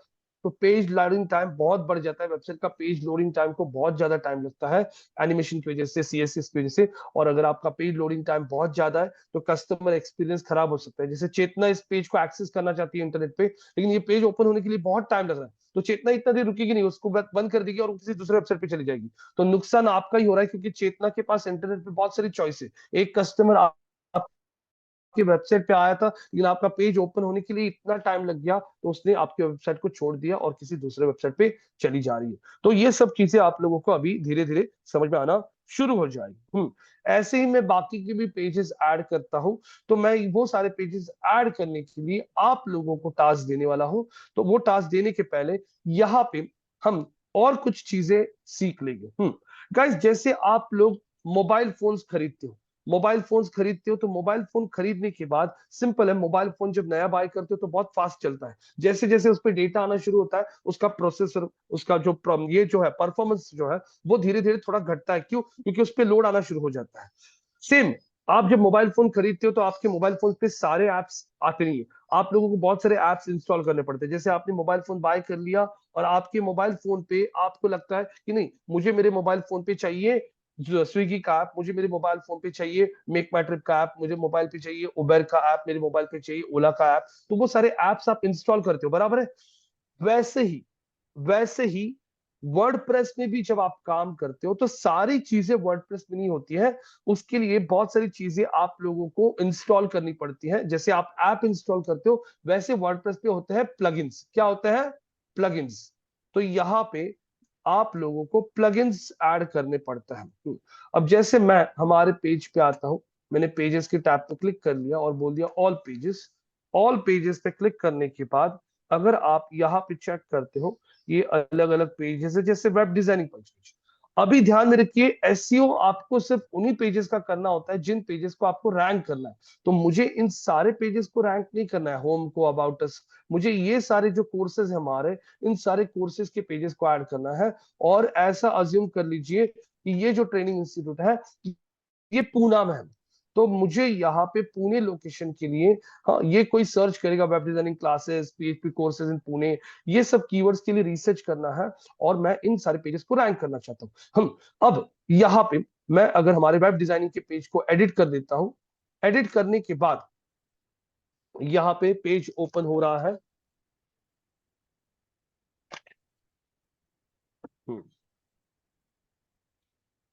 S1: तो पेज लोडिंग टाइम बहुत बढ़ जाता है। वेबसाइट का पेज लोडिंग टाइम को बहुत ज्यादा टाइम लगता है एनिमेशन की वजह से, सीएसएस की वजह से। और अगर आपका पेज लोडिंग टाइम बहुत ज्यादा है तो कस्टमर एक्सपीरियंस खराब हो सकता है। जैसे चेतना इस पेज को एक्सेस करना चाहती है इंटरनेट पे, लेकिन ये पेज ओपन होने के लिए बहुत टाइम लग रहा है, तो चेतना इतना देर रुकेगी नहीं, उसको बंद कर देगी और किसी दूसरे वेबसाइट पे चली जाएगी। तो नुकसान आपका ही हो रहा है, क्योंकि चेतना के पास इंटरनेट पे बहुत सारी चॉइस है। एक कस्टमर आपकी वेबसाइट पे आया था, लेकिन आपका पेज ओपन होने के लिए इतना टाइम लग गया तो उसने आपकी वेबसाइट को छोड़ दिया और किसी दूसरे वेबसाइट पे चली जा रही है। तो ये सब चीजें आप लोगों को अभी धीरे धीरे समझ में आना शुरू हो जाएगी। ऐसे ही मैं बाकी के भी पेजेस ऐड करता हूं। तो मैं वो सारे पेजेस ऐड करने के लिए आप लोगों को टास्क देने वाला हूं। तो वो टास्क देने के पहले यहाँ पे हम और कुछ चीजें सीख लेंगे। गाइस, जैसे आप लोग मोबाइल फोन्स खरीदते हो, मोबाइल फोन्स खरीदते हो तो मोबाइल फोन खरीदने के बाद सिंपल है, मोबाइल फोन जब नया बाय करते हो तो बहुत फास्ट चलता है। जैसे जैसे उस पर डेटा आना शुरू होता है, उसका प्रोसेसर, उसका जो ये जो है परफॉर्मेंस जो है, वो धीरे धीरे थोड़ा घटता है। क्यों? क्योंकि उस पर लोड आना शुरू हो जाता है। सेम, आप जब मोबाइल फोन खरीदते हो तो आपके मोबाइल फोन पे सारे एप्स आते नहीं है। आप लोगों को बहुत सारे एप्स इंस्टॉल करने पड़ते हैं। जैसे आपने मोबाइल फोन बाय कर लिया और आपके मोबाइल फोन पे आपको लगता है कि नहीं, मुझे मेरे मोबाइल फोन पे चाहिए स्विगी का ऐप, मुझे मेरे मोबाइल फोन पे चाहिए मेक माई ट्रिप का ऐप, मुझे मोबाइल पे चाहिए उबर का ऐप, मेरे मोबाइल पे चाहिए ओला का ऐप। तो वो सारे एप्स आप इंस्टॉल करते हो, बराबर है? वैसे ही वर्डप्रेस में भी जब आप काम करते हो तो सारी चीजें वर्डप्रेस में नहीं होती है। उसके लिए बहुत सारी चीजें आप लोगों को इंस्टॉल करनी पड़ती हैं। जैसे आप ऐप इंस्टॉल करते हो, वैसे वर्डप्रेस पे होते हैं प्लगइन्स। क्या होते हैं? प्लगइन्स। तो यहाँ पे आप लोगों को प्लगइन्स ऐड करने पड़ता है। अब जैसे मैं हमारे पेज पे आता हूं, मैंने पेजेस के टैब पे क्लिक कर लिया और बोल दिया ऑल पेजेस। ऑल पेजेस पे क्लिक करने के बाद अगर आप यहाँ पे चेक करते हो, ये अलग अलग पेजेस है, जैसे वेब डिजाइनिंग पेज। अभी ध्यान में रखिए, एसईओ आपको सिर्फ उन्हीं पेजेस का करना होता है जिन पेजेस को आपको रैंक करना है। तो मुझे इन सारे पेजेस को रैंक नहीं करना है, होम को, अबाउट अस। मुझे ये सारे जो कोर्सेज है हमारे, इन सारे कोर्सेज के पेजेस को ऐड करना है। और ऐसा अज्यूम कर लीजिए कि ये जो ट्रेनिंग इंस्टीट्यूट है ये पूना में है। तो मुझे यहाँ पे पुणे लोकेशन के लिए, हाँ, ये कोई सर्च करेगा web designing classes, PHP courses in Pune, ये सब कीवर्ड्स के लिए रिसर्च करना है। और मैं इन सारे पेजेस को रैंक करना चाहता हूँ। हम अब यहाँ पे मैं अगर हमारे वेब डिजाइनिंग के पेज को एडिट कर देता हूँ, एडिट करने के बाद यहाँ पे पेज ओपन हो रहा है। हम्म,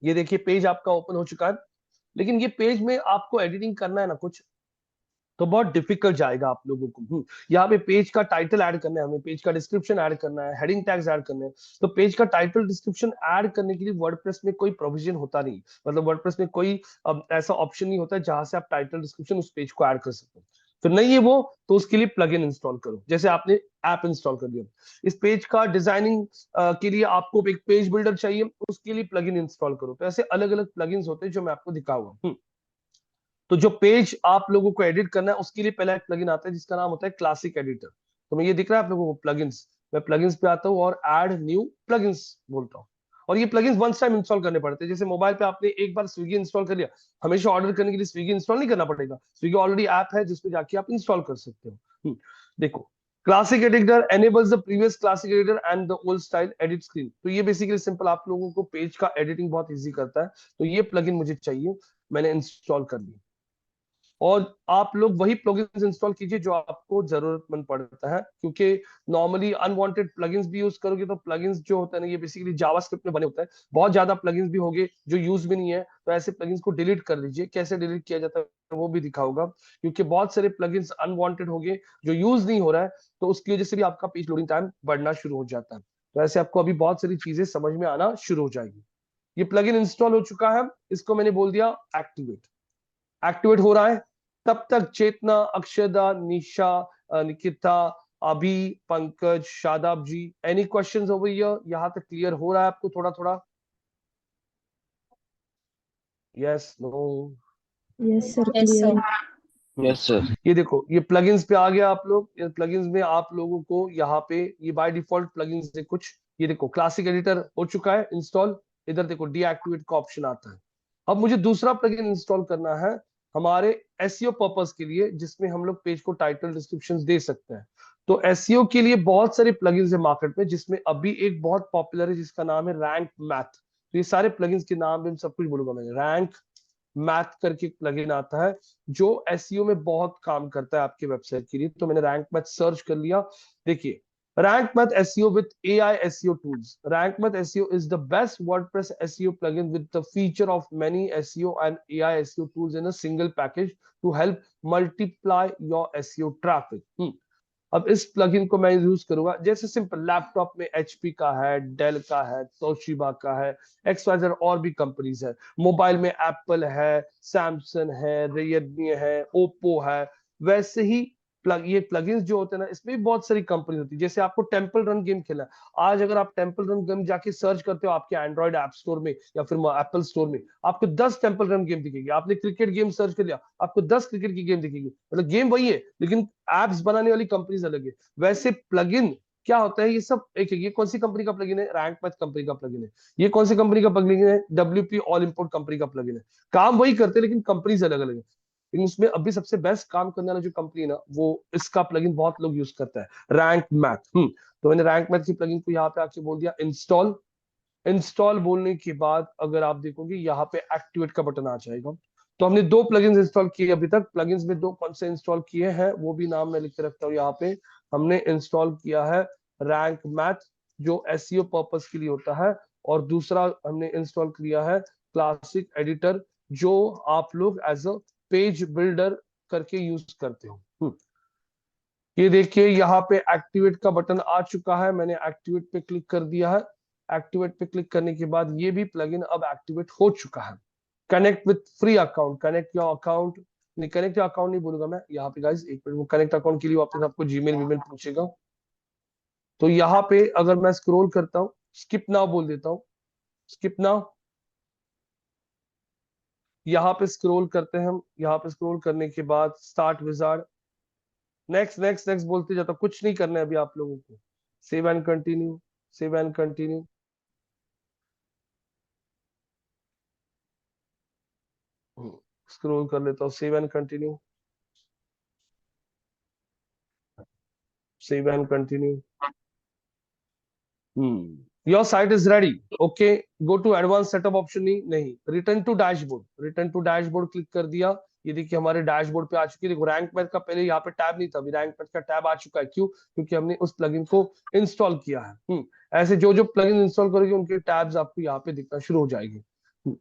S1: ये देखिए पेज आपका ओपन हो चुका है। लेकिन ये पेज में आपको एडिटिंग करना है ना कुछ, तो बहुत डिफिकल्ट जाएगा आप लोगों को। यहाँ पे पेज का टाइटल ऐड करना है, हमें पेज का डिस्क्रिप्शन ऐड करना है, हेडिंग टैग्स ऐड करने हैं। तो पेज का टाइटल डिस्क्रिप्शन ऐड करने के लिए वर्डप्रेस में कोई प्रोविजन होता नहीं, मतलब वर्डप्रेस में कोई ऐसा ऑप्शन नहीं होता है जहां से आप टाइटल डिस्क्रिप्शन उस पेज को ऐड कर सकते हो। तो नहीं है वो, तो उसके लिए प्लगइन इंस्टॉल करो। जैसे आपने ऐप इंस्टॉल कर दिया, इस पेज का डिजाइनिंग के लिए आपको एक पेज बिल्डर चाहिए, उसके लिए प्लगइन इंस्टॉल करो। तो ऐसे अलग अलग प्लगइन्स होते हैं जो मैं आपको दिखाऊंगा। तो जो पेज आप लोगों को एडिट करना है उसके लिए पहला एक प्लगइन आता है जिसका नाम होता है क्लासिक एडिटर। तो मैं ये दिख रहा है आप लोगों को प्लगइन्स, मैं प्लगइन्स पे आता हूँ और ऐड न्यू प्लगइन्स बोलता हूँ। और ये प्लगइन्स वन टाइम इंस्टॉल करने पड़ते हैं। जैसे मोबाइल पे आपने एक बार स्विगी इंस्टॉल कर लिया, हमेशा ऑर्डर करने के लिए स्विगी इंस्टॉल नहीं करना पड़ेगा। स्विगी ऑलरेडी ऐप है जिसपे जाके आप इंस्टॉल कर सकते हो। देखो, classic editor enables the previous classic editor and the old style edit screen। तो ये बेसिकली सिंपल आप लोगों को पेज का एडिटिंग बहुत इजी करता है। तो ये प्लगइन मुझे चाहिए, मैंने इंस्टॉल कर लिया। और आप लोग वही प्लगइन्स इंस्टॉल कीजिए जो आपको जरूरतमंद पड़ता है, क्योंकि नॉर्मली अनवांटेड प्लगइन्स भी यूज करोगे तो प्लगइन्स जो होता है ना, ये बेसिकली जावास्क्रिप्ट में बने होते हैं। बहुत ज्यादा प्लगइन्स भी होंगे जो यूज भी नहीं है, तो ऐसे प्लगइन्स को डिलीट कर दीजिए। कैसे डिलीट किया जाता है वो भी दिखाऊंगा, क्योंकि बहुत सारे प्लगइन्स अनवांटेड होंगे जो यूज नहीं हो रहा है, तो उसकी वजह से भी आपका पेज लोडिंग टाइम बढ़ना शुरू हो जाता है। तो ऐसे आपको अभी बहुत सारी चीजें समझ में आना शुरू हो जाएगी। ये प्लगइन इंस्टॉल हो चुका है, इसको मैंने बोल दिया एक्टिवेट। एक्टिवेट हो रहा है। तब तक चेतना, Akshada, Nisha, Nikita, Abhi, Pankaj, Shadab ji, any questions over here? यहाँ तक क्लियर हो रहा है आपको थोड़ा थोड़ा? Yes, no?
S3: Yes sir,
S2: yes
S3: clear.
S2: Sir.
S4: Yes sir.
S1: ये देखो, ये प्लगइन्स पे आ गया आप लोग। ये प्लगइन्स में आप लोगों को यहाँ पे ये बाय डिफॉल्ट प्लगइन्स है कुछ। ये देखो, क्लासिक एडिटर हो चुका है इंस्टॉल। इधर देखो डीएक्टिवेट का ऑप्शन आता है। अब मुझे दूसरा प्लगइन इंस्टॉल करना है हमारे एसईओ पर्पस के लिए, जिसमें हम लोग पेज को टाइटल डिस्क्रिप्शन दे सकते हैं। तो एसईओ के लिए बहुत सारे प्लगइन्स है मार्केट में, जिसमें अभी एक बहुत पॉपुलर है जिसका नाम है रैंक मैथ। तो ये सारे प्लगइन्स के नाम में सब कुछ बोलूंगा मैं। रैंक मैथ करके प्लगइन आता है जो एसईओ में बहुत काम करता है आपके वेबसाइट के लिए। तो मैंने रैंक मैथ सर्च कर लिया। देखिए, Rank Math SEO with AI SEO tools. Rank Math SEO is the best WordPress SEO plugin with the feature of many SEO and AI SEO tools in a single package to help multiply your SEO traffic. अब इस plugin को मैं use करूंगा, जैसे simple laptop में HP का है, del का है, तोशिबा का है, XYZ और भी कंपनीज है। मोबाइल में एप्पल है, सैमसंग है, रियलमी है, ओप्पो है। वैसे ही ये प्लगइन्स जो होते हैं ना, इसमें भी बहुत सारी कंपनी होती है। जैसे आपको टेंपल रन गेम खेलना है, आज अगर आप टेंपल रन गेम जाके सर्च करते हो आपके एंड्रॉइड ऐप स्टोर में या फिर एप्पल स्टोर में, आपको 10 टेंपल रन गेम दिखेगी। आपने क्रिकेट गेम सर्च कर लिया, आपको 10 क्रिकेट की गेम दिखेगी। मतलब गेम वही है, लेकिन एप्स बनाने वाली कंपनीज अलग है। वैसे प्लगइन क्या होता है, ये सब एक है। ये कौन सी कंपनी का प्लगइन है? रैंक मैथ कंपनी का प्लगइन है। ये कौन सी कंपनी का प्लगइन है? WP ऑल इंपोर्ट कंपनी का प्लगइन है। काम वही करते हैं लेकिन कंपनीज अलग अलग है। लेकिन उसमें अभी सबसे बेस्ट काम करने वाला जो कंपनी है ना, वो इसका प्लगइन बहुत लोग यूज करता है, रैंक मैथ। तो मैंने रैंक मैथ की प्लगइन को यहाँ पे आके बोल दिया इंस्टॉल। इंस्टॉल बोलने के बाद अगर आप देखोगे यहाँ पे एक्टिवेट का बटन आ जाएगा। तो हमने दो प्लगइन्स इंस्टॉल किए अभी तक। प्लगइन्स में दो कौन से इंस्टॉल किए हैं वो भी नाम मैं लिख के रखता हूँ यहाँ पे। हमने इंस्टॉल किया है रैंक मैथ, जो एसईओ पर्पस के लिए होता है, और दूसरा हमने इंस्टॉल किया है क्लासिक एडिटर, जो आप लोग एज अ पेज बिल्डर करके यूज करते हो। ये देखिए यहाँ पे एक्टिवेट का बटन आ चुका है। मैंने एक्टिवेट पे क्लिक कर दिया है। एक्टिवेट पे क्लिक करने के बाद ये भी प्लगइन अब एक्टिवेट हो चुका है। Connect with free account, connect your account, नहीं कनेक्ट योर अकाउंट नहीं बोलूंगा मैं यहाँ पे गाइस, एक मिनट। वो कनेक्ट अकाउंट के लिए वापस आपको जीमेल वीमेल पूछेगा। तो यहाँ पे अगर मैं स्क्रॉल करता हूँ, स्किप नाउ बोल देता हूँ, स्किप नाउ। यहाँ पे स्क्रॉल करते हैं हम। यहाँ पे स्क्रॉल करने के बाद start wizard, next next next बोलते जाता हूं। कुछ नहीं करना है अभी आप लोगों को। Save and continue, save and continue. Scroll कर लेता हूँ, save and continue, save and continue. Your site is ready. Okay, go to advance setup option. नहीं, return to dashboard, return to dashboard click कर दिया। ये देखिए हमारे डैशबोर्ड पे आ चुकी है। देखो रैंक मैथ का पहले यहाँ पे टैब नहीं था, अभी रैंक मैथ का टैब आ चुका है। क्यों? क्योंकि हमने उस प्लगइन को इंस्टॉल किया है। ऐसे जो जो प्लगइन इंस्टॉल करोगे उनके टैब्स आपको यहाँ पे दिखना शुरू हो जाएगी।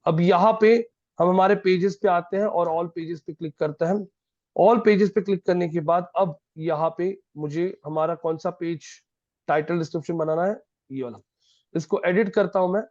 S1: अब यहाँ पे हम हमारे पेजेस पे आते हैं और ऑल पेजेस पे क्लिक करते हैं। ऑल पेजेस पे क्लिक करने के बाद अब यहाँ पे मुझे हमारा कौन सा पेज टाइटल डिस्क्रिप्शन बनाना है, ये वाला। इसको एडिट करता हूं मैं।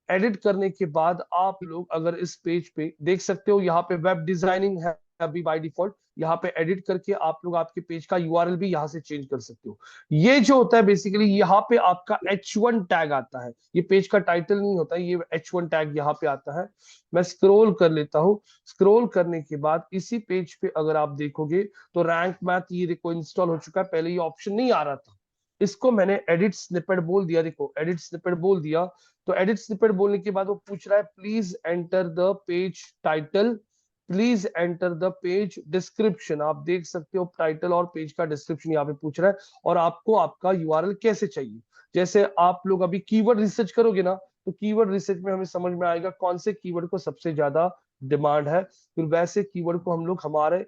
S1: एडिट करने के बाद आप लोग अगर इस पेज पे देख सकते हो, यहाँ पे वेब डिजाइनिंग है अभी बाय डिफॉल्ट। यहाँ पे एडिट करके आप लोग आपके पेज का यूआरएल भी यहाँ से चेंज कर सकते हो। ये जो होता है बेसिकली, यहाँ पे आपका H1 टैग आता है। ये पेज का टाइटल नहीं होता, ये H1 टैग यहाँ पे आता है। मैं स्क्रॉल कर लेता हूँ। स्क्रॉल करने के बाद इसी पेज पे अगर आप देखोगे तो रैंक मैथ ये देखो इंस्टॉल हो चुका है। पहले ये ऑप्शन नहीं आ रहा था, इसको मैंने एडिट स्निपेट बोल दिया। देखो एडिट स्निपेट बोल दिया। तो एडिट स्निपेट बोलने के बाद वो पूछ रहा है please enter the page title, please enter the page description. आप देख सकते हो टाइटल और पेज का डिस्क्रिप्शन यहाँ पे पूछ रहा है। और आपको आपका यूआरएल कैसे चाहिए। जैसे आप लोग अभी कीवर्ड रिसर्च करोगे ना, तो कीवर्ड रिसर्च में हमें समझ में आएगा कौन से कीवर्ड को सबसे ज्यादा डिमांड है। फिर वैसे कीवर्ड को हम लोग हमारे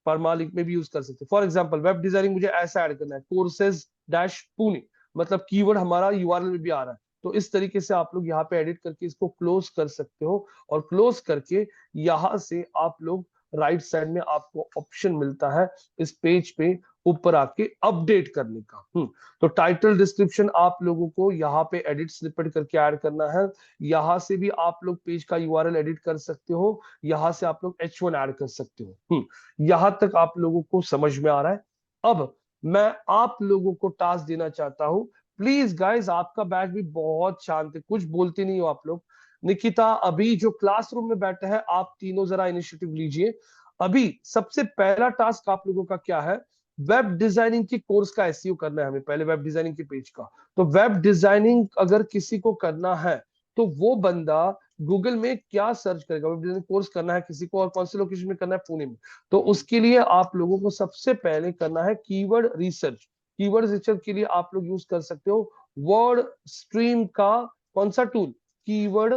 S1: परमालिंक में भी यूज कर सकते हैं। फॉर एग्जांपल वेब डिजाइनिंग मुझे ऐसा ऐड करना है, कोर्सेज डैश पुणे, मतलब कीवर्ड हमारा यूआरएल में भी आ रहा है। तो इस तरीके से आप लोग यहाँ पे एडिट करके इसको क्लोज कर सकते हो। और क्लोज करके यहाँ से आप लोग राइट साइड में आपको ऑप्शन मिलता है इस पेज पे ऊपर आके अपडेट करने का। तो टाइटल डिस्क्रिप्शन आप लोगों को यहाँ पे एडिट स्निपेट करके ऐड करना है। यहाँ से भी आप लोग पेज का यूआरएल एडिट कर सकते हो, यहाँ से आप लोग H1 ऐड कर सकते हो। यहां तक आप लोगों को समझ में आ रहा है। अब मैं आप लोगों को टास्क देना चाहता हूं। प्लीज गाइस, आपका बैच भी बहुत शांत है, कुछ बोलते नहीं हो आप लोग। निकिता, अभी जो क्लासरूम में बैठे हैं आप तीनों जरा इनिशिएटिव लीजिए। अभी सबसे पहला टास्क आप लोगों का क्या है? वेब डिजाइनिंग की कोर्स का एसईओ करना है हमें, पहले वेब डिजाइनिंग के पेज का। तो वेब डिजाइनिंग अगर किसी को करना है तो वो बंदा गूगल में क्या सर्च करेगा? वेब डिजाइनिंग कोर्स करना है किसी को, और कौन से लोकेशन में करना है? पुणे में। तो उसके लिए आप लोगों को सबसे पहले करना है कीवर्ड रिसर्च। कीवर्ड रिसर्च के लिए आप लोग यूज कर सकते हो वर्ड स्ट्रीम का कौन सा टूल? कीवर्ड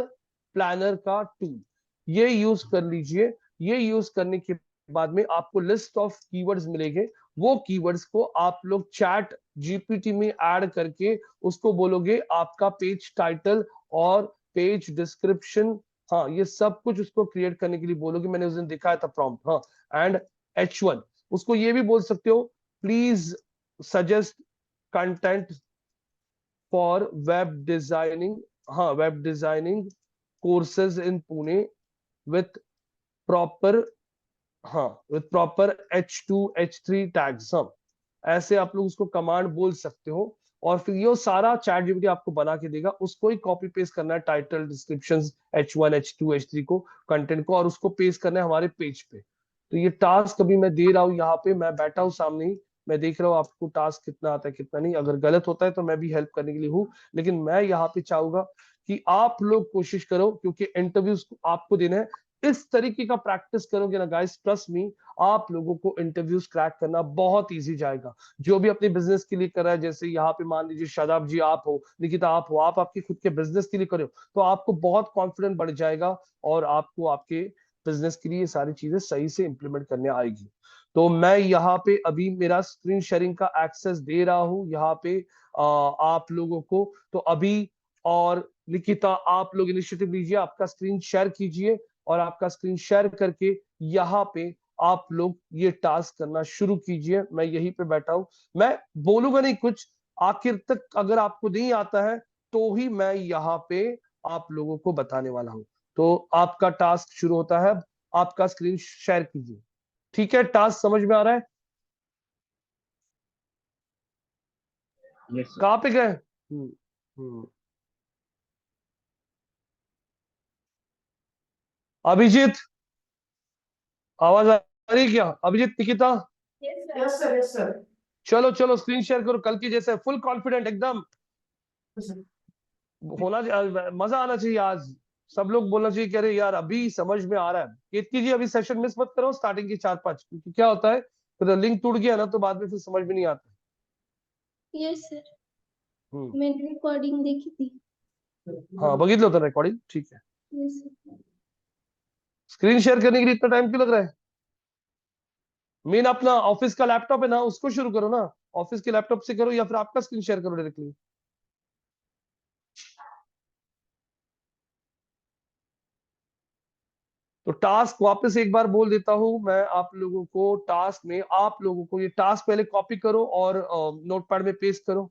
S1: प्लानर का टूल। ये यूज कर लीजिए। ये यूज करने के बाद में आपको लिस्ट ऑफ कीवर्ड्स मिलेंगे। वो कीवर्ड्स को आप लोग चैट जीपीटी में ऐड करके उसको बोलोगे आपका पेज टाइटल और पेज डिस्क्रिप्शन, हाँ ये सब कुछ उसको क्रिएट करने के लिए बोलोगे। मैंने उस दिन दिखाया था प्रॉम्प्ट। हाँ, एंड H1 उसको ये भी बोल सकते हो, please suggest content for web designing, हाँ web designing courses in Pune with proper, हाँ with proper H2 H3 tags. हाँ, ऐसे आप लोग उसको कमांड बोल सकते हो और फिर ये सारा चैट जीपीटी आपको बना के देगा। उसको ही कॉपी पेस्ट करना है, title descriptions H1 H2 H3 को, कंटेंट को, और उसको पेस्ट करना है हमारे पेज पे। तो ये टास्क अभी मैं दे रहा हूँ, यहाँ पे मैं बैठा हूँ सामने ही, मैं देख रहा हूँ आपको टास्क कितना आता है कितना नहीं। अगर गलत होता है तो मैं भी हेल्प करने के लिए हूँ, लेकिन मैं यहाँ पे चाहूंगा कि आप लोग कोशिश करो, क्योंकि इंटरव्यूज आपको देना है। इस तरीके का प्रैक्टिस करोगे ना गाइस, ट्रस्ट मी, आप लोगों को इंटरव्यूज क्रैक करना बहुत इजी जाएगा। जो भी अपने बिजनेस के लिए कर रहा है, जैसे यहाँ पे मान लीजिए शादाब जी आप हो, निकिता आप हो, आप आपके खुद के बिजनेस के लिए करो तो आपको बहुत कॉन्फिडेंस बढ़ जाएगा और आपको आपके बिजनेस के लिए सारी चीजें सही से इंप्लीमेंट करने आएगी। तो मैं यहाँ पे अभी मेरा स्क्रीन शेयरिंग का एक्सेस दे रहा हूँ यहाँ पे आप लोगों को। तो अभी, और निकिता आप लोग इनिशिएटिव लीजिए, आपका स्क्रीन शेयर कीजिए और आपका स्क्रीन शेयर करके यहाँ पे आप लोग ये टास्क करना शुरू कीजिए। मैं यहीं पे बैठा हूं, मैं बोलूंगा नहीं कुछ, आखिर तक अगर आपको नहीं आता है तो ही मैं यहाँ पे आप लोगों को बताने वाला हूं। तो आपका टास्क शुरू होता है, आपका स्क्रीन शेयर कीजिए। ठीक है, टास्क समझ में आ रहा है?
S2: यस
S1: कहाँ पे गए? हम्म। अभिजीत, आवाज आ रही है क्या? Abhijit, Nikita,
S2: yes sir yes sir.
S1: चलो चलो स्क्रीन शेयर करो, कल की जैसे फुल कॉन्फिडेंट एकदम होना, मजा आना चाहिए आज। सब लोग बोलना चाहिए कि अरे यार अभी समझ में आ रहा है। केतकी जी अभी सेशन मिस मत करो स्टार्टिंग की 4-5, क्योंकि क्या होता है फिर लिंक टूट गया ना तो बाद में फिर समझ में नहीं आता।
S3: यस सर,
S1: हम्म।
S3: मैंने रिकॉर्डिंग देखी थी।
S1: हाँ बघितलं होतं रिकॉर्डिंग, ठीक है।
S3: Yes sir.
S1: स्क्रीन शेयर करने के लिए इतना टाइम क्यों लग रहा है? मेन अपना ऑफिस का लैपटॉप है ना, उसको शुरू करो ना, ऑफिस के लैपटॉप से करो या फिर आपका स्क्रीन शेयर करो डायरेक्टली। तो टास्क वापस एक बार बोल देता हूं मैं आप लोगों को। टास्क में आप लोगों को ये टास्क पहले कॉपी करो और नोटपैड में पेस्ट करो।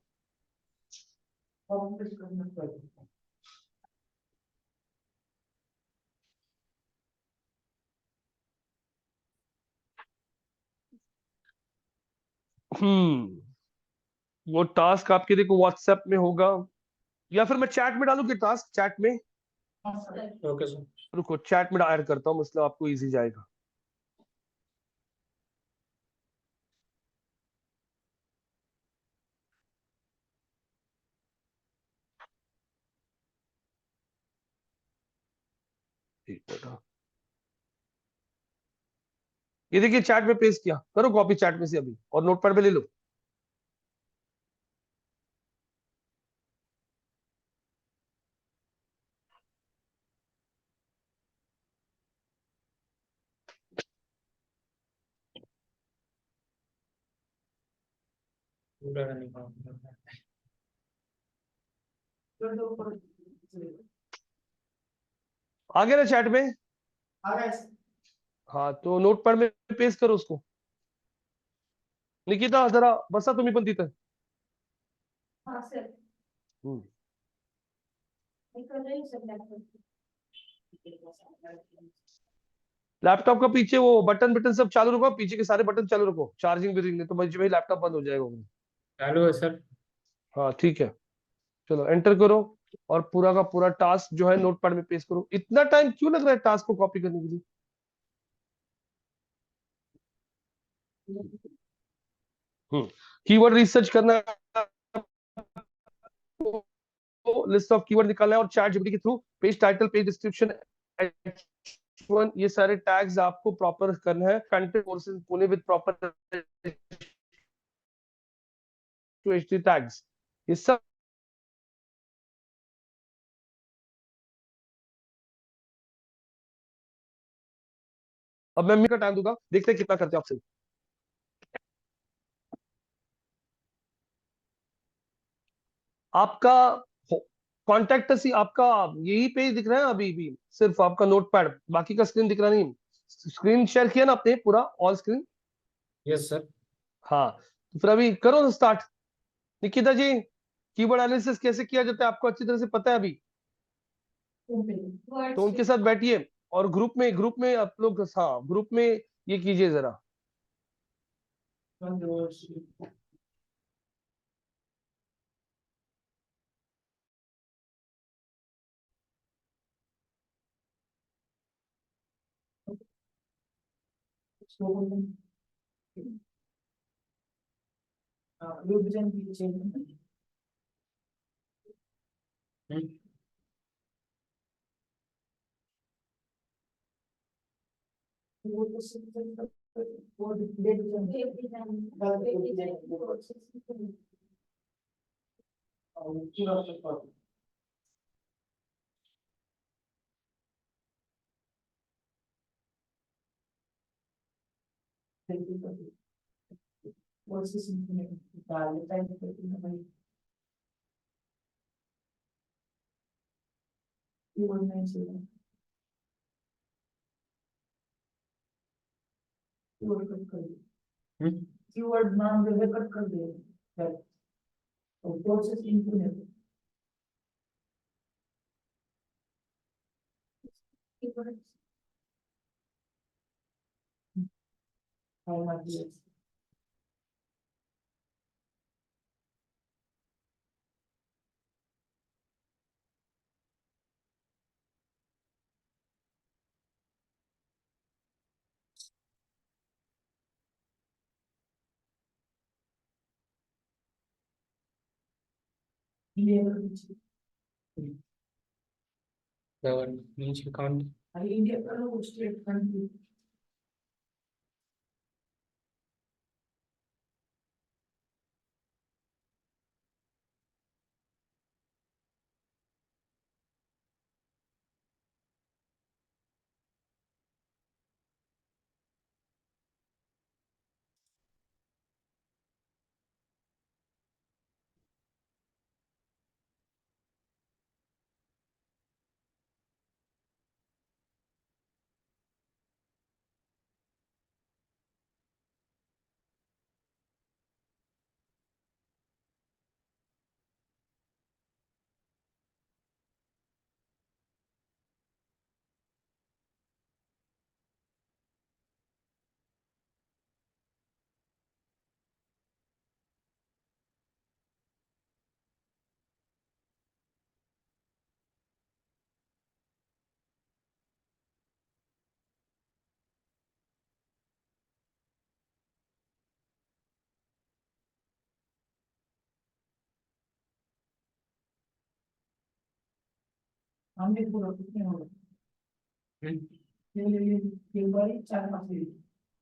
S1: वो टास्क आपके देखो व्हाट्सएप में होगा, या फिर मैं चैट में डालूं कि टास्क चैट में?
S2: Okay sir.
S1: रुको चैट में ऐड करता हूं, मतलब आपको इजी जाएगा। एक मिनट, हाँ। ये देखिए चैट में पेस्ट किया, करो कॉपी चैट में से अभी और नोटपैड पे ले लो।
S2: पूरा नहीं काम
S1: आ गया ना चैट में?
S2: आ गया सर।
S1: हाँ तो नोटपैड में पेस्ट करो उसको। निकिता जरा बसा तुम्ही पण तिथं।
S2: हाँ सर,
S1: हम्म।
S2: मैं कर रही हूँ सर लैपटॉप।
S1: लैपटॉप का पीछे वो बटन बटन सब चालू रखो, पीछे के सारे बटन चालू रखो, चार्जिंग भी नहीं तो भाई लैपटॉप बंद हो जाएगा।
S2: चालू है सर।
S1: हाँ ठीक है, चलो एंटर करो और पूरा का पूरा टास्क जो है नोटपैड में पेस्ट करो। इतना टाइम क्यों लग रहा है टास्क को कॉपी करने के लिए? कीवर्ड रिसर्च करना है, लिस्ट ऑफ कीवर्ड निकालना है और चैट जीपीटी के through page title, page description, H1 ये सारे टैग्स आपको प्रॉपर करना है। Content courses Pune with proper to HT tags, ये सब। अब मैं का टाइम दूंगा, देखते हैं कितना करते हैं आपसे। आपका कॉन्टेक्ट सी आपका यही पेज दिख रहा है अभी भी, सिर्फ आपका नोटपैड, बाकी का स्क्रीन दिख रहा नहीं। स्क्रीन शेयर किया ना आपने पूरा, ऑल स्क्रीन?
S2: Yes sir.
S1: हाँ तो फिर अभी करो स्टार्ट। निकिता जी, कीवर्ड एनालिसिस कैसे किया जाता है आपको अच्छी तरह से पता है अभी? तो उनके साथ बैठिए और ग्रुप में आप लोग, हाँ ग्रुप में ये कीजिए जरा।
S2: कीवर्ड नाम जो है कट कर दे और प्रोसेस इनपुट है। नीचे अकाउंट इंडिया का स्टेट कंट्री। हमने पूरा कितने हो गए? ये बारी 4-5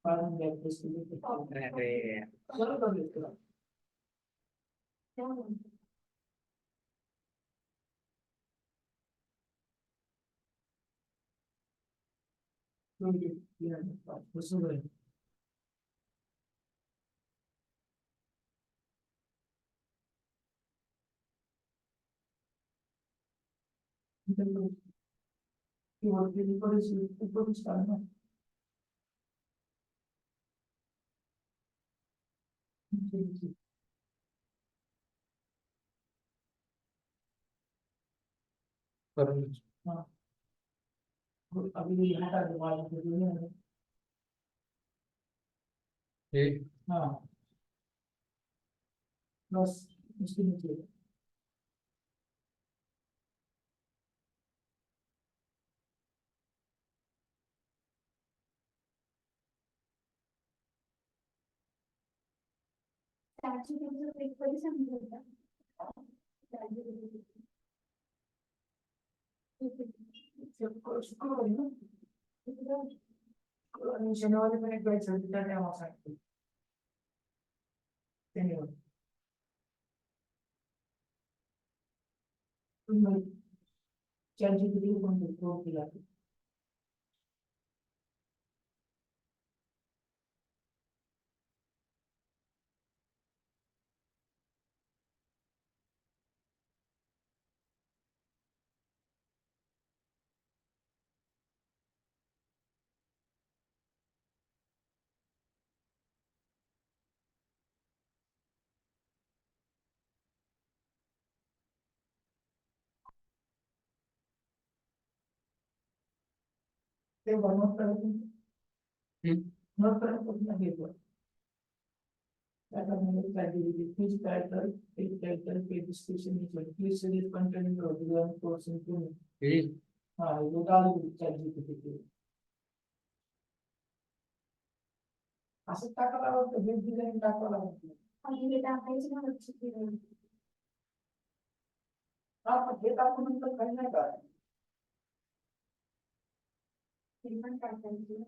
S2: बार हम गए थे इसके लिए। अरे चलो कर लेते हैं। ये उसमें गए। ये वो ऊपर से ऊपर स्टार्ट है। हाँ, अभी यहाँ का दिमाग में जो है, हाँ, बस इसके नीचे शनिवार में एक बार चलता है वहाँ से शनिवार चार जी बी को दिला फिर नोट करो नोट करो तो कितना देखो please title, page title, page description is what please select content in the original course in हाँ ये डाल दो चैट जीपीटी पे असं टाकायला लागतं वेब डिझाइन टाकावं लागतं आणि हे टाकायचं ना लक्षात ठेवा हा पण हे टाकून नंतर काही नाही का हे पण टाकायचं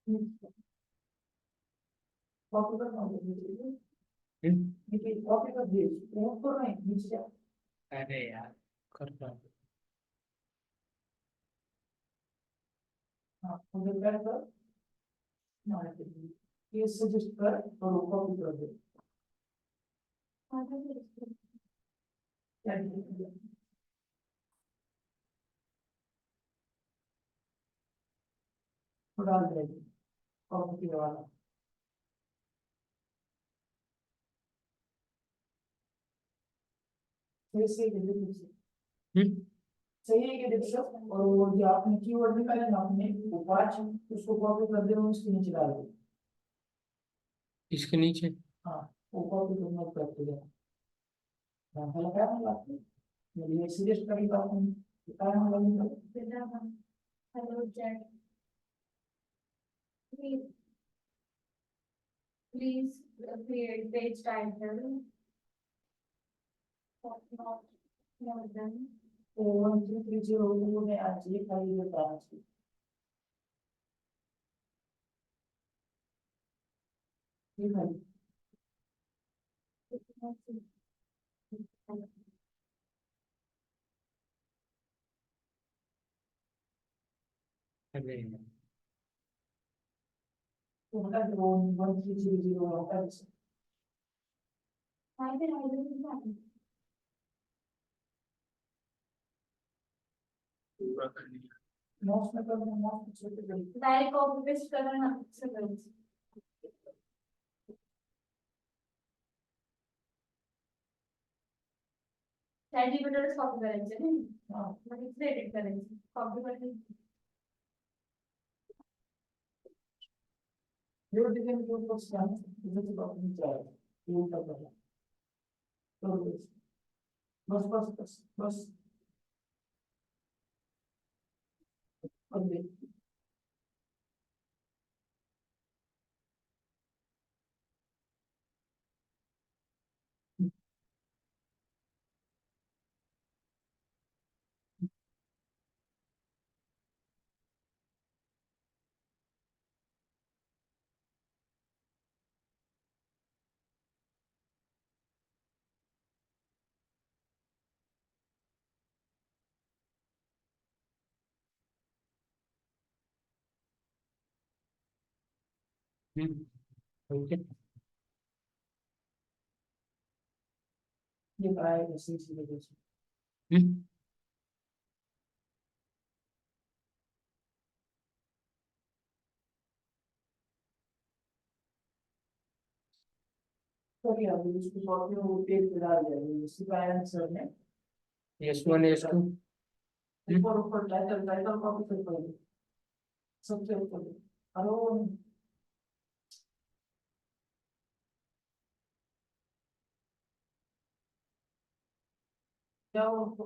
S2: कॉपी कर कॉपी कर दे नोट करो नहीं नीचे अरे यार करता हाँ मुझे क्या कर ये सजेस्ट कर और कॉपी कर दे डाल देगी कॉपी वाला सही सही है कि देखो और वो जो आपने कीवर्ड निकाले ना आपने वो पांच उसको कॉपी कर दे और उसके नीचे डाल दो
S4: इसके नीचे
S2: हाँ वो कॉपी करना करते हैं हाँ हेलो क्या मतलब आपने ये सीरियस करेगा आपने क्या मतलब hello chat please create page title not more than 1230 में आज ये खाली होता है ये खाली
S4: अरे
S2: तो बता दो 1300 होता है फायदे नोट्स में कर नोट्स छोटे डायरेक्ट कॉपी पेस्ट करना सगळं चॅट जीपीटीवरच कॉपी करायचं नाही मग इथे एडिट करायचं कॉपी करायचं जो डिजाइन को बस काम इधर से कॉपी चाहिए ये उल्टा करना तो बस बस बस बस कर दे
S4: ओके
S2: ये प्राइवेसी की वजह से
S4: हम्म,
S2: सर यार इसकी कॉपी में वो पेज पे डाल दिया इसी का आंसर है।
S4: S1 S2।
S2: ऊपर ऊपर टाइटल टाइटल कॉपी से पहले सबसे ऊपर हेलो क्या वो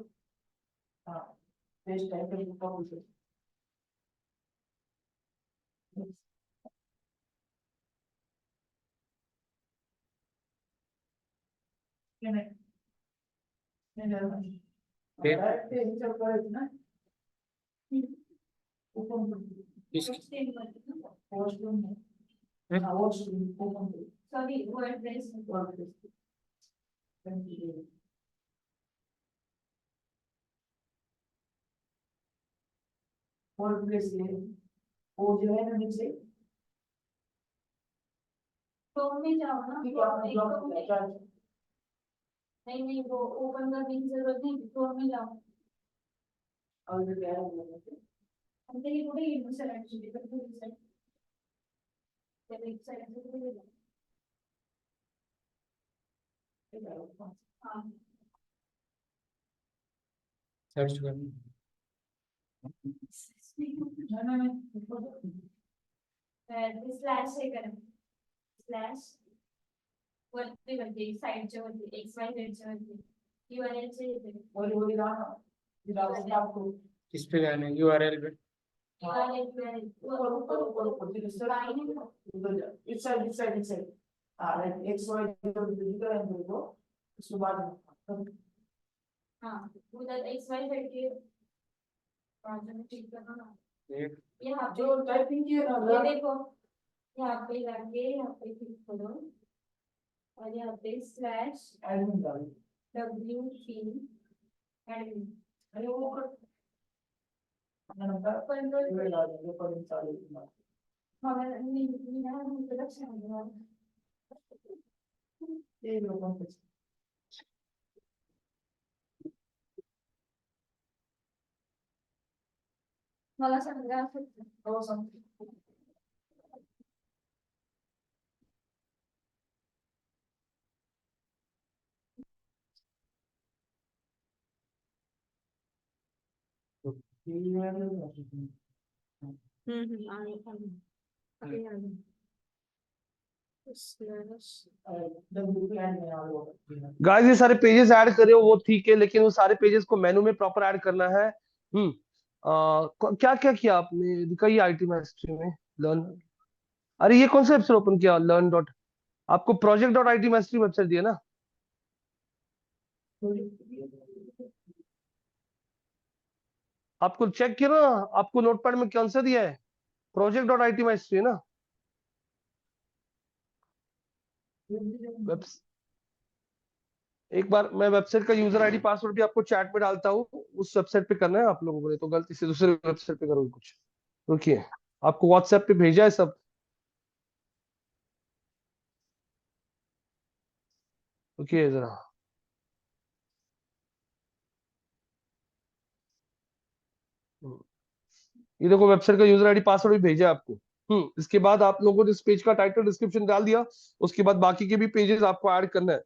S2: हाँ पेज टाइटल कॉपी से क्या नहीं नहीं
S4: फिर
S2: डायरेक्ट पेज चल पड़े ना ऊपर
S4: इसकी
S2: पोस्ट में हाँ पोस्ट ऊपर सॉरी वर्डप्रेस वर्डप्रेस ये वो जो है ना नीचे
S3: क्रोम में जाओ ना
S2: ठीक
S3: क्रोम में
S2: है
S3: नहीं नहीं वो ओपन करने की जरूरत नहीं क्रोम में जाओ
S2: और जो क्या है
S3: अंदर ये पूरे यूनिवर्सल सेलेक्ट कर एक सेलेक्ट हाँ
S4: सर्च कर।
S3: स्लैश से करें स्लैश वरती वरती साइडच्या वरती एक्स वाय झेडच्या वरती यूआरएल चे येते
S2: वही गाना जिसका आपको
S4: किस पे जाना है? URL पे।
S3: यूआरएल
S2: ऊपर जिससे उधर इस साइड लाइक एक्स वाई दिखा है मेरे को उसके बाद
S3: हाँ उधर एक्स वाई जेड के बाजू में क्लिक करना ना
S4: एक
S3: यहाँ पे
S2: जो टाइपिंग किया
S3: ये
S2: ना
S3: देखो यहाँ पे जाके यहाँ पे क्लिक करो और यहाँ पे स्लैश
S2: एडमिन डाल
S3: WP एडमिन
S2: अरे वो कर मैंने
S3: कंट्रोल
S2: ये डाल दिया पर चालू
S3: मगर मेरा मुझे लक्ष्य नहीं है
S2: ये लोगों को
S3: मला समजा
S2: तो सम ये
S3: अभी आ गई स्लैश
S2: डब्ल्यू प्लान में आ रहा
S1: गाइस ये सारे पेजेस ऐड करे हो वो ठीक है, लेकिन वो सारे पेजेस को मेनू में प्रॉपर ऐड करना है। क्या क्या किया आपने, दिखाइए आईटी मास्टरी में। लर्न, अरे ये कौन सा वेबसाइट ओपन किया? लर्न डॉट, आपको project dot I T mastery website दिया ना? आपको चेक किया ना, आपको नोटपैड में कौन सा दिया है? Project dot I T mastery है ना? वेब, एक बार मैं वेबसाइट का यूजर आईडी पासवर्ड भी आपको चैट में डालता हूँ, उस वेबसाइट पे करना है आप लोगों को, नहीं तो गलती से दूसरे वेबसाइट पे करोगे कुछ। रुकिए, आपको व्हाट्सएप पे भेजा है सब। रुकिए जरा, ये देखो वेबसाइट का यूजर आईडी पासवर्ड भी भेजा है आपको। इसके बाद आप लोगों ने इस पेज का टाइटल डिस्क्रिप्शन डाल दिया, उसके बाद बाकी के भी पेजेस आपको ऐड करना है।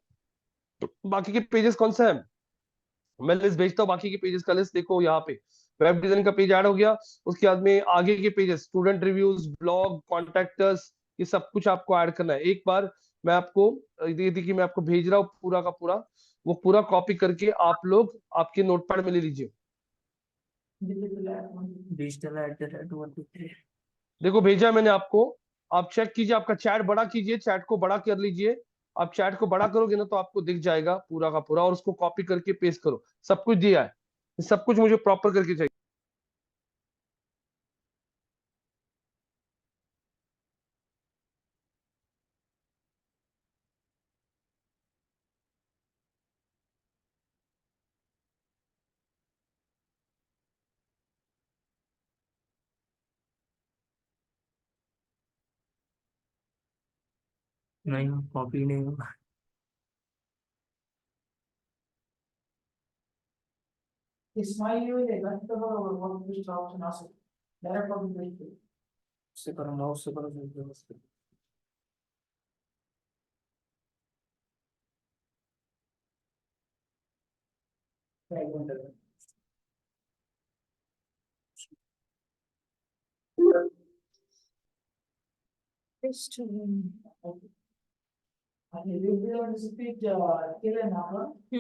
S1: तो बाकी के पेजेस कौन सा है, मैं लिस्ट भेजता हूँ बाकी के पेजेस का लिस्ट। देखो यहाँ पे वेब डिजाइन का पेज ऐड हो गया, उसके बाद में आगे के pages student reviews, blog, contractors, ये सब कुछ आपको ऐड करना है। एक बार मैं आपको, ये देखिए मैं आपको भेज रहा हूँ पूरा का पूरा, वो पूरा कॉपी करके आप लोग आपके नोटपैड में ले लीजिए।
S4: digital@123।
S1: देखो भेजा है मैंने आपको, आप चेक कीजिए, आपका चैट बड़ा कीजिए, चैट को बड़ा कर लीजिए। आप चैट को बड़ा करोगे ना तो आपको दिख जाएगा पूरा का पूरा, और उसको कॉपी करके पेस्ट करो। सब कुछ दिया है, सब कुछ मुझे प्रॉपर करके चाहिए।
S4: नहीं कॉपी नहीं होगा।
S2: स्माइल ये रहेगा तो बराबर बहुत कुछ ऑप्शन आ सकता डायरेक्ट कॉपी पेस्ट
S4: से करो माउस से करो व्यवस्थित।
S2: करेगा
S3: पेस्ट
S2: आणि वेगवेगळ्या स्पीच केलं ना आपण ते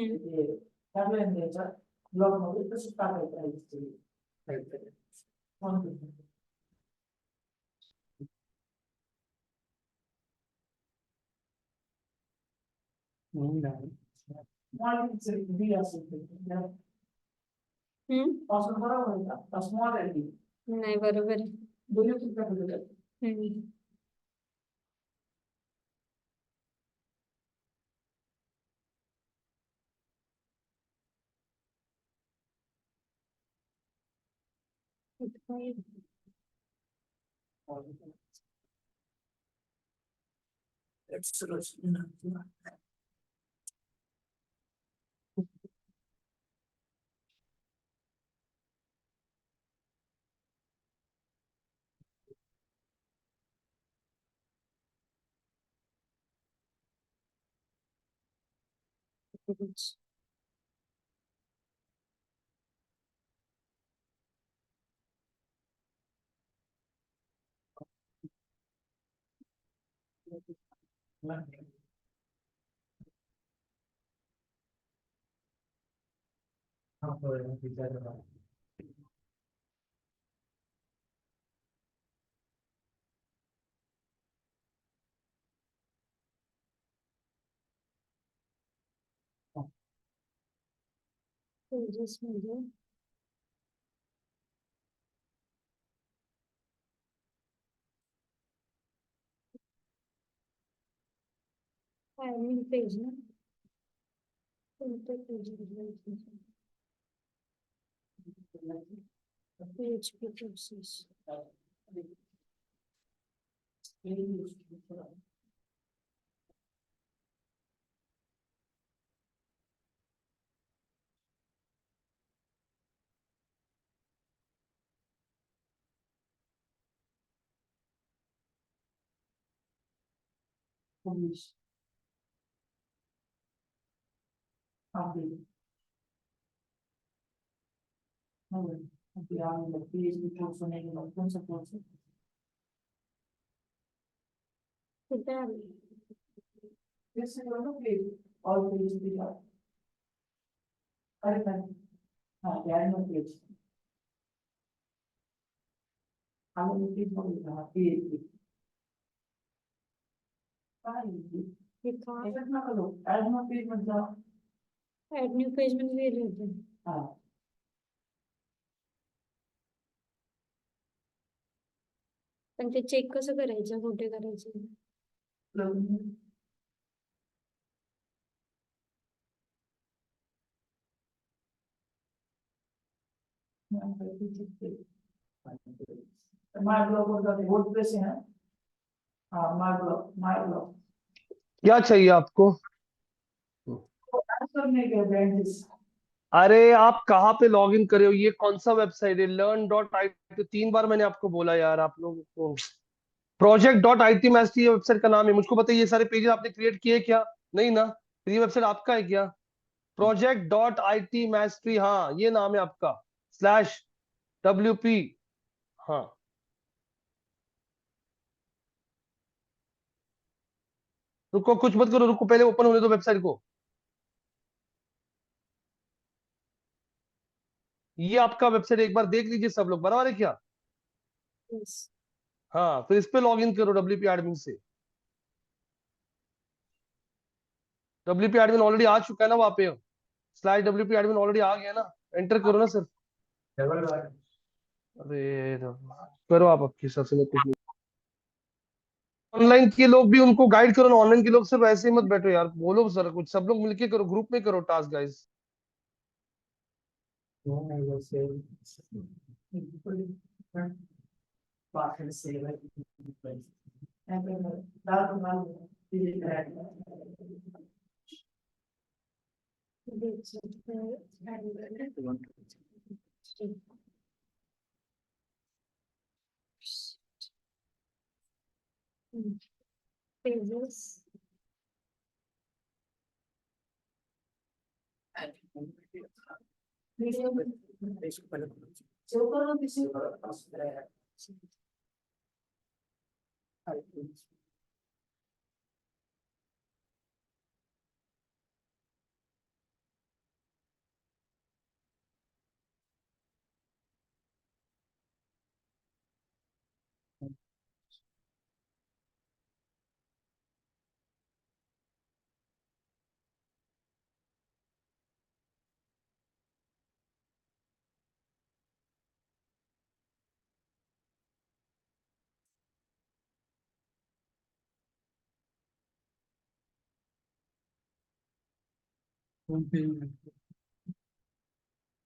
S2: टाकलं द्यायचा ब्लॉग मध्ये तसंच टाकायचं आहे बी असेल पासून बरोबर आहे का स्मॉल आहे ती
S3: नाही बरोबर आहे.
S2: दोन्ही खूप टाकलं
S3: पेजेस मध्ये ऍडमिन पेज ना कोणतं page PHP courses
S2: English. PhD course होने कौन सा कोर्स है
S3: कुठे आले
S2: जैसे दोनों पेज और पेज भी है अरे हाँ यार मैं पेज हमें पेज बोल रहा पेज
S3: लिखा
S2: ऐसा ना करो ऐड में पेज मत जाओ
S3: ऍड न्यू पेज मध्ये गेले होते
S2: हाँ
S3: पण ते चेक कसं करायचं कुठे करायचं
S2: माय ब्लॉग होता है वर्डप्रेस है हाँ माय ब्लॉग
S1: क्या चाहिए आपको?
S2: आंसर नहीं कर ब्रांचेस
S1: अरे आप कहाँ पे लॉग इन करे हो? ये कौन सा वेबसाइट है? learn.it 3 बार मैंने आपको बोला यार आप लोगों को। project.it मैस्ट्री ये वेबसाइट का नाम है। मुझको बताइए ये सारे पेजेस आपने क्रिएट किए क्या? नहीं ना? फिर ये वेबसाइट आपका है क्या? project.it मैस्ट्री, हाँ ये नाम है आपका /wp। हाँ रुको, कुछ मत करो, रुको, पहले ओपन होने दो वेबसाइट को। ये आपका वेबसाइट एक बार देख लीजिए सब लोग, बराबर है क्या?
S3: Yes.
S1: हाँ फिर इस पे लॉग इन करो WP एडमिन से। WP एडमिन ऑलरेडी आ चुका है ना वहां पे, /WP एडमिन ऑलरेडी आ गया ना, एंटर करो ना सिर्फ। अरे करो आप आपके हिसाब से, मैं कुछ नहीं। ऑनलाइन के लोग भी उनको गाइड करो ना, ऑनलाइन के लोग सिर्फ ऐसे ही मत बैठो यार, बोलो सर कुछ, सब लोग मिलके करो, ग्रुप में करो टास्क गाइस।
S2: बाहर से डाल
S3: That's it. पेजेस
S2: वीडियो में
S4: इसको पहले खोलो।
S2: सेव करो किसी को पास रहेगा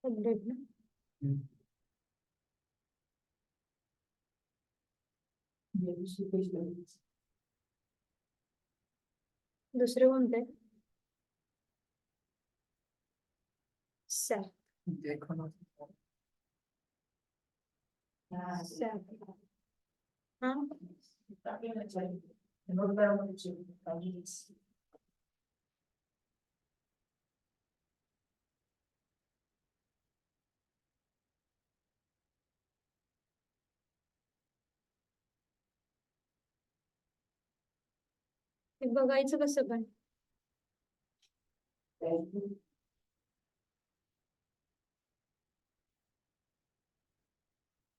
S3: अपडेट ना
S2: ये दूसरी पेज लगी
S3: दूसरे कोणते सॅप
S4: देखो ना
S3: सॅप हाँ
S2: ताकि ना चाहिए नोट करो मुझे ताकि
S3: ते बघायचं कसं पण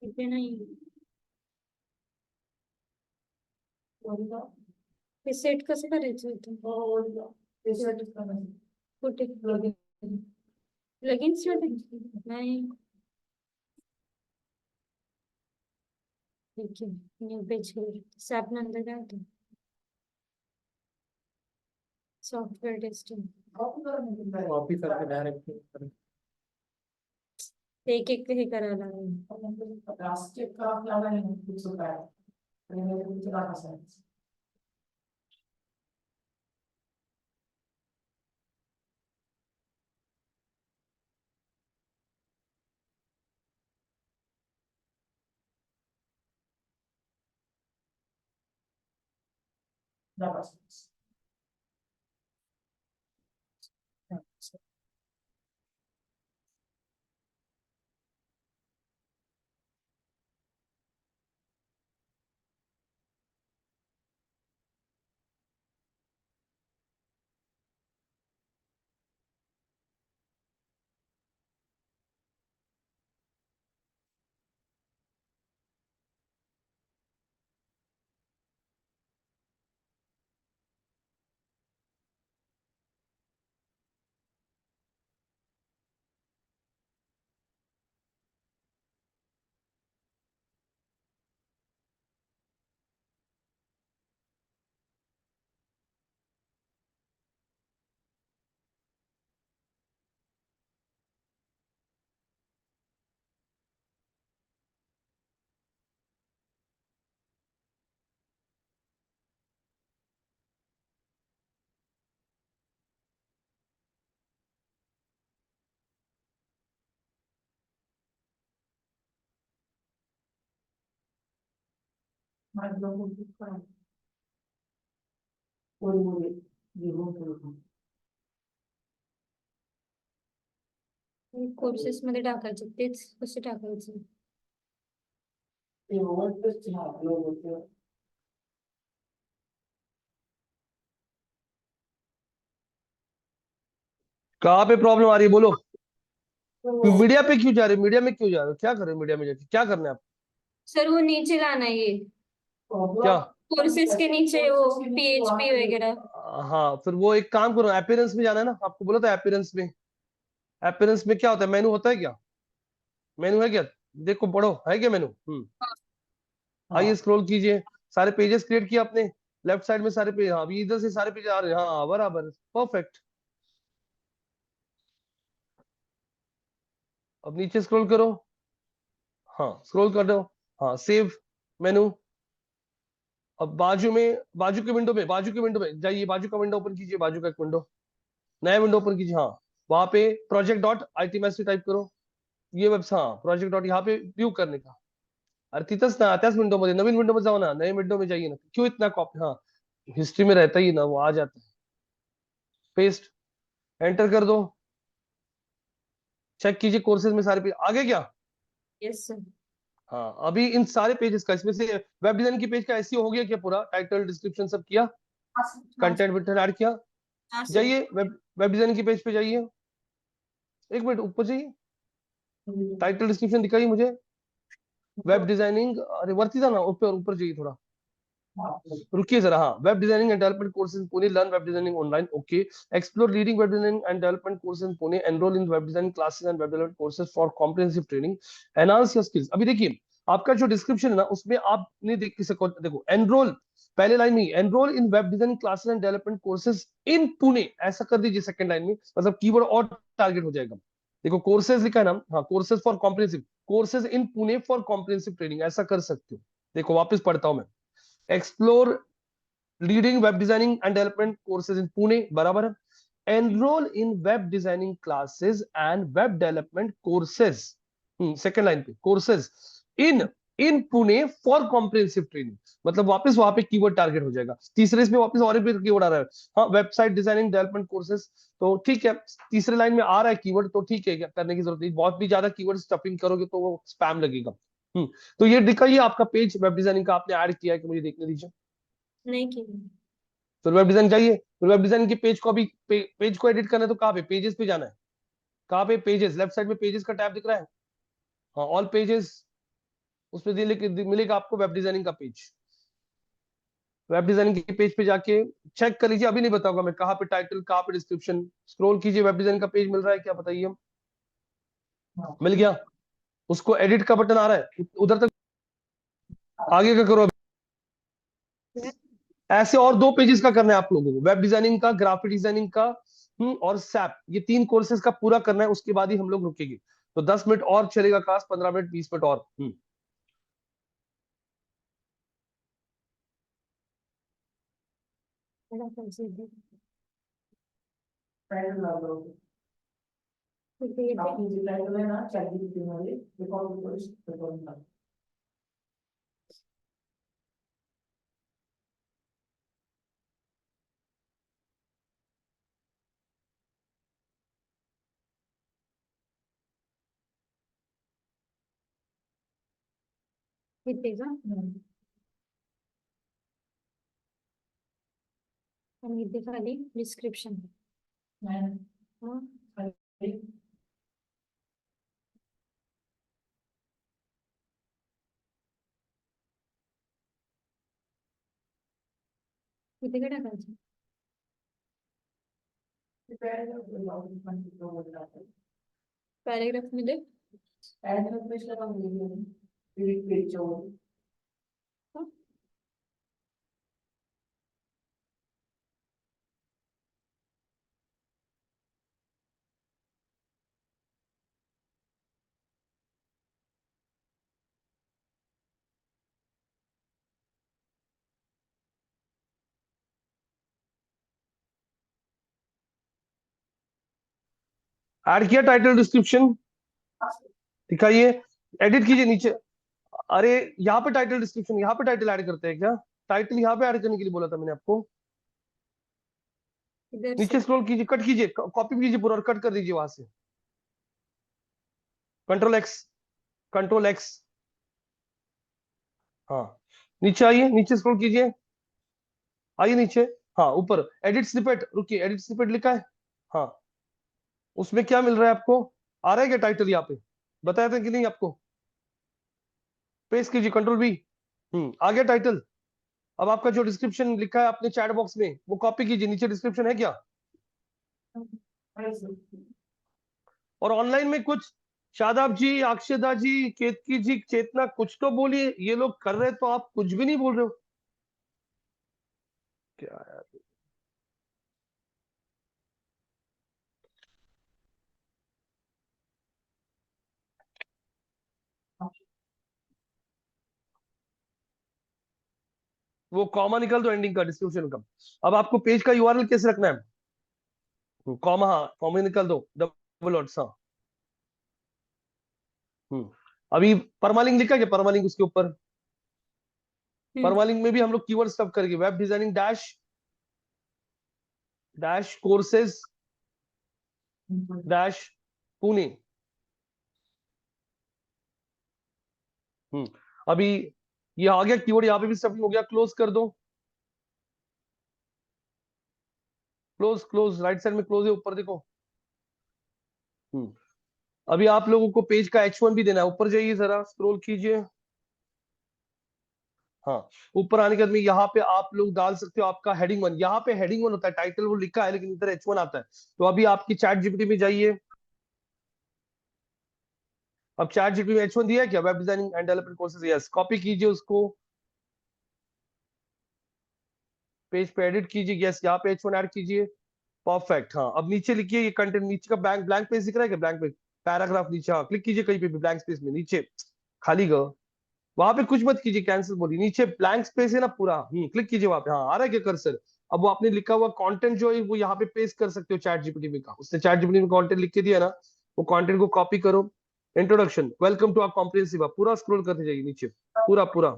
S3: इथे नाही ते सेट कसं करायचं होतं कुठे लगेच नाही ठीक आहे न्यू पेज सॅप नंतर काय होतं सॉफ्टवेअर टेस्टिंग
S4: कॉपी करके डायरेक्ट
S3: एक एक हे करायला लागेल
S2: राष्ट्रीय क्राफ्ट लागा नहीं कुछ होता है मेरे को चला पसंद ना पसंद मैं लोगों को करा कोई ये हो तो
S3: कोर्सेस मध्ये टाकायचे तेच कसे टाकायचे
S2: ये वर्ड पे चला लोगों को
S1: कहाँ पे प्रॉब्लम आ रही है बोलो मीडिया पे क्यों जा रहे हो मीडिया में क्यों जा रहे हो क्या कर रहे हो मीडिया में जाके क्या करना है आप
S3: सर वो नीचे लाना है ये
S1: क्या
S3: कोर्सेस के नीचे वो PHP वगैरह
S1: हाँ फिर वो एक काम करो अपीयरेंस में जाना है ना आपको बोला था अपीयरेंस में क्या होता है मेनू होता है क्या मेनू है क्या देखो पढ़ो है क्या मेनू आइए स्क्रॉल कीजिए सारे पेजेस क्रिएट किए आपने लेफ्ट साइड में सारे पेज हाँ अभी इधर से सारे पेज आ रहे हैं हाँ बराबर परफेक्ट अब नीचे स्क्रॉल करो हाँ स्क्रॉल कर दो हाँ सेव मेनू अब बाजू के विंडो में जाइए बाजू का विंडो ओपन कीजिए बाजू का एक विंडो नया विंडो ओपन कीजिए हाँ वहां पे project dot IT master type करो ये वेब, हाँ प्रोजेक्ट डॉट यहाँ पे व्यू करने का। अरे तिथंच ना त्याच विंडो मध्ये, नवीन विंडो मध्ये जाओ ना, नए विंडो में जाइए ना, क्यों इतना कॉपी, हाँ हिस्ट्री में रहता ही ना, वो आ जाता है। पेस्ट, एंटर कर दो, चेक कीजिए कोर्सेज में सारे पेज आ गए क्या?
S3: Yes sir.
S1: हाँ अभी इन सारे पेजेस का, इसमें से वेब डिजाइन की पेज का ऐसे हो गया क्या? पूरा टाइटल डिस्क्रिप्शन सब किया, कंटेंट विंटेंट ऐड किया?
S3: हाँ सर।
S1: जाइए वेब वेब डिजाइन की पेज पे जाइए, एक मिनट ऊपर जाइए, टाइटल डिस्क्रिप्शन दिखाइए मुझे। वेब डिजाइनिंग, अरे वर्ती था ना, ऊपर ऊपर जाइए थोड़ा, रुकिए जरा। हाँ, web designing and development courses Pune, learn web designing online, okay. Explore leading web designing and development courses in Pune, enrol in web designing classes and web development courses for comprehensive training, enhance your skills. अभी देखिए आपका जो description है ना, उसमें आपने देख सको, देखो एनरोल, पहले लाइन में enrol in web designing classes and development courses in Pune, ऐसा कर दीजिए सेकंड लाइन में, मतलब कीवर्ड और टारगेट हो जाएगा। देखो कोर्सेज लिखा है ना, हाँ courses for comprehensive, courses in Pune for comprehensive training, ऐसा कर सकते हो। देखो वापस पढ़ता हूं मैं, explore leading web designing and development courses in Pune, बराबर है। Enroll in web designing classes and web development courses, second line पे courses in in Pune for comprehensive training, मतलब वापस वहां पे कीवर्ड टारगेट हो जाएगा। तीसरे इसमें वापस और भी कीवर्ड आ रहा है, हाँ वेबसाइट डिजाइनिंग डेवलपमेंट कोर्सेज, तो ठीक है तीसरे लाइन में आ रहा है कीवर्ड, तो ठीक है, क्या करने की जरूरत नहीं, बहुत भी ज्यादा कीवर्ड स्टफिंग करोगे तो वो स्पैम लगेगा। तो ये दिखाइए आपका पेज वेब डिजाइनिंग का आपने ऐड किया है कि मुझे देखने दीजिए।
S3: नहीं की।
S1: फिर वेब डिजाइन चाहिए, फिर वेब डिजाइन के पेज को अभी पेज को एडिट करना है तो कहाँ पे, पेजेस पे जाना है। कहाँ पे? पेजेस, लेफ्ट साइड में पेजेस का टैब दिख रहा है, हाँ ऑल पेजेस, उसमें मिलेगा आपको वेब डिजाइनिंग का पेज। वेब डिजाइनिंग के पेज पे जाके चेक कर लीजिए, अभी नहीं बताऊंगा मैं कहाँ पे टाइटल, कहाँ पे डिस्क्रिप्शन, स्क्रॉल कीजिए, वेब डिजाइन का पेज मिल रहा है क्या, बताइए। मिल गया, उसको एडिट का बटन आ रहा है उधर तक, आगे का करो। ऐसे और दो पेजेस का करना है आप लोगों को, वेब डिजाइनिंग का, ग्राफिक डिजाइनिंग का, और सैप, ये तीन कोर्सेज का पूरा करना है, उसके बाद ही हम लोग रुकेंगे। तो 10 मिनट और चलेगा क्लास, 15 मिनट 20 मिनट और।
S2: टाइटल डाल दो। आपकी जो टाइटल है ना चैट जीपीटी में, रिकॉर्ड करो, रिकॉर्ड कर।
S3: कितने हम ये दिखा दी डिस्क्रिप्शन।
S2: मैं
S3: हाँ कितने का टाका है? पैराग्राफ में देख।
S2: पैराग्राफ में इसका काम नहीं है, फिर पेज छोड़।
S1: ऐड किया टाइटल डिस्क्रिप्शन, दिखाइए, एडिट कीजिए नीचे। अरे यहाँ पे टाइटल डिस्क्रिप्शन, यहाँ पे टाइटल ऐड करते हैं क्या? टाइटल यहाँ पे ऐड करने के लिए बोला था मैंने आपको।
S3: इधर से
S1: नीचे स्क्रॉल कीजिए, कट कीजिए, कॉपी कीजिए पूरा और कट कर दीजिए वहां से, कंट्रोल एक्स, कंट्रोल एक्स, हाँ नीचे आइए, नीचे स्क्रॉल कीजिए, आइए नीचे, हाँ ऊपर एडिट स्निपेट, रुकिए एडिट स्निपेट लिखा है, हाँ उसमें क्या मिल रहा है आपको, आ रहा है क्या टाइटल यहाँ पे, बताया था कि नहीं आपको? पेस्ट कीजिए कंट्रोल बी, आ गया टाइटल। अब आपका जो डिस्क्रिप्शन लिखा है अपने चैट बॉक्स में वो कॉपी कीजिए, नीचे डिस्क्रिप्शन है क्या? और ऑनलाइन में कुछ, शादाब जी, अक्षदा जी, केतकी जी, चेतना, कुछ तो बोलिए, ये लोग कर रहे तो आप कुछ भी नहीं बोल रहे हो, क्या यार। वो कॉमा निकाल दो एंडिंग का, डिस्क्रिप्शन का। अब आपको पेज का यूआरएल कैसे रखना है, कॉमा, हाँ कॉमा निकाल दो, डबल डॉट्स, हाँ अभी परमालिंक लिखा क्या, परमालिंक उसके ऊपर, परमालिंक में भी हम लोग कीवर्ड स्टफ करेंगे, web designing dash dash courses dash Pune. अभी ये आ गया कीवर्ड, यहाँ पे भी स्टफिंग हो गया, क्लोज कर दो, क्लोज क्लोज, राइट साइड में क्लोज है, ऊपर देखो। अभी आप लोगों को पेज का H1 भी देना है, ऊपर जाइए जरा, स्क्रॉल कीजिए। हाँ, ऊपर आने के बाद में यहाँ पे आप लोग डाल सकते हो आपका हेडिंग 1, यहाँ पे हेडिंग 1 होता है, टाइटल वो लिखा है लेकिन इधर H1 आता है। तो अभी आपकी चैट जीपीटी में जाइए, अब चैट जीपीटी में H1 दिया है क्या, web designing and development courses, yes, copy कीजिए उसको, पेज पे एडिट कीजिए, यस, यहाँ पे H1 ऐड कीजिए, परफेक्ट। हाँ, अब नीचे लिखिए ये कंटेंट, नीचे का ब्लैंक ब्लैंक पेज दिख रहा है क्या, ब्लैंक पेज, पैराग्राफ नीचे, हाँ क्लिक कीजिए कहीं पे भी ब्लैंक स्पेस में, नीचे खाली गो, वहां पे कुछ मत कीजिए, कैंसिल बोलिए, नीचे ब्लैंक स्पेस है ना पूरा, क्लिक कीजिए वहां पे, हाँ आ रहा है क्या कर्सर। अब वो आपने लिखा हुआ कंटेंट जो है वो यहाँ पे पेस्ट कर सकते हो चैट जीपीटी में का, उसने चैट जीपीटी में कंटेंट लिख के दिया ना, वो कंटेंट को कॉपी करो, introduction welcome to our comprehensive, पूरा स्क्रॉल करते जाइए नीचे, पूरा पूरा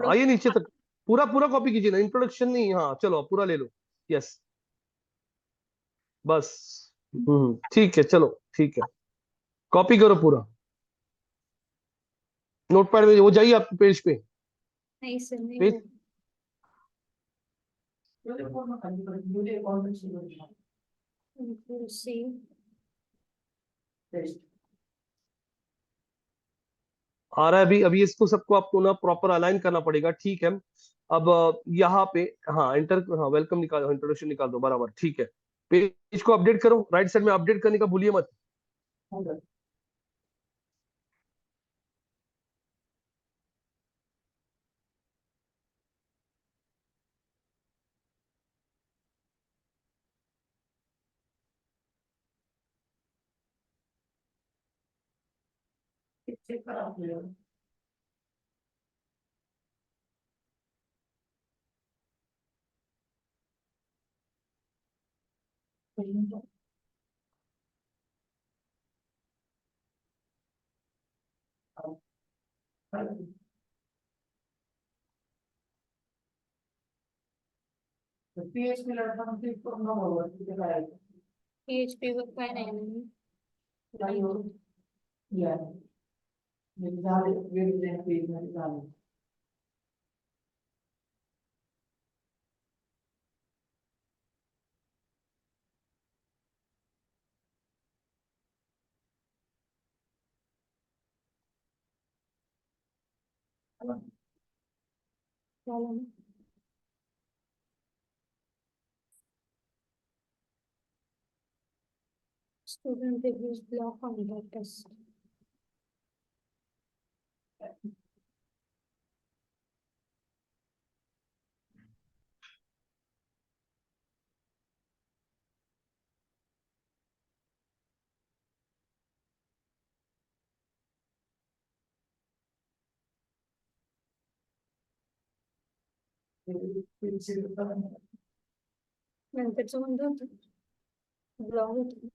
S1: आइए नीचे तक, पूरा पूरा कॉपी कीजिए ना, इंट्रोडक्शन नहीं, हाँ चलो पूरा ले लो, यस, बस, ठीक है, चलो ठीक है, कॉपी करो पूरा, नोटपैड में वो जाइए आपके पेज पे,
S3: नहीं सर, नहीं
S1: पेज,
S3: हो। सी
S1: आ रहा है अभी, अभी इसको सबको आपको ना प्रॉपर अलाइन करना पड़ेगा, ठीक है। अब यहाँ पे, हाँ इंटर, हाँ वेलकम निकाल दो, इंट्रोडक्शन निकाल दो, बराबर ठीक है, पेज को अपडेट करो, राइट साइड में अपडेट करने का भूलिए मत।
S2: PHP लड़का कंप्लीट करना होगा, ठीक है,
S3: पीएचपी वर्क काय नाही मी
S2: या झाले वेब डिझाइन पेज मध्ये झाले.
S3: झालं ना. Student reviews block on the test. नंतरचं म्हणतो ब्लॉग होतो.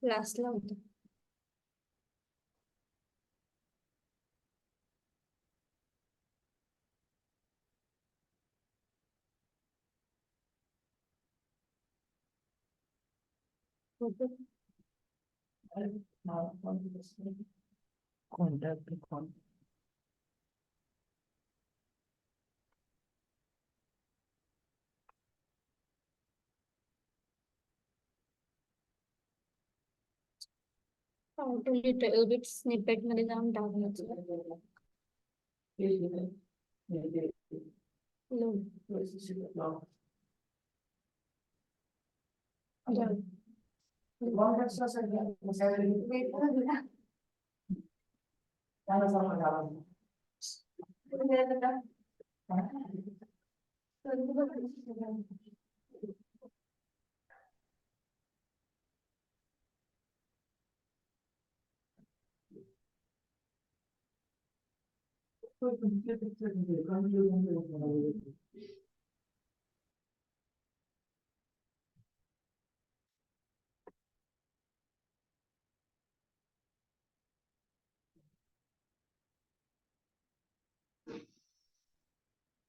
S3: क्लासला होतो.
S2: कॉन्टॅक्ट कॉन
S3: टू लिटल बिट स्निपेट मध्ये जाऊन टाकायचं.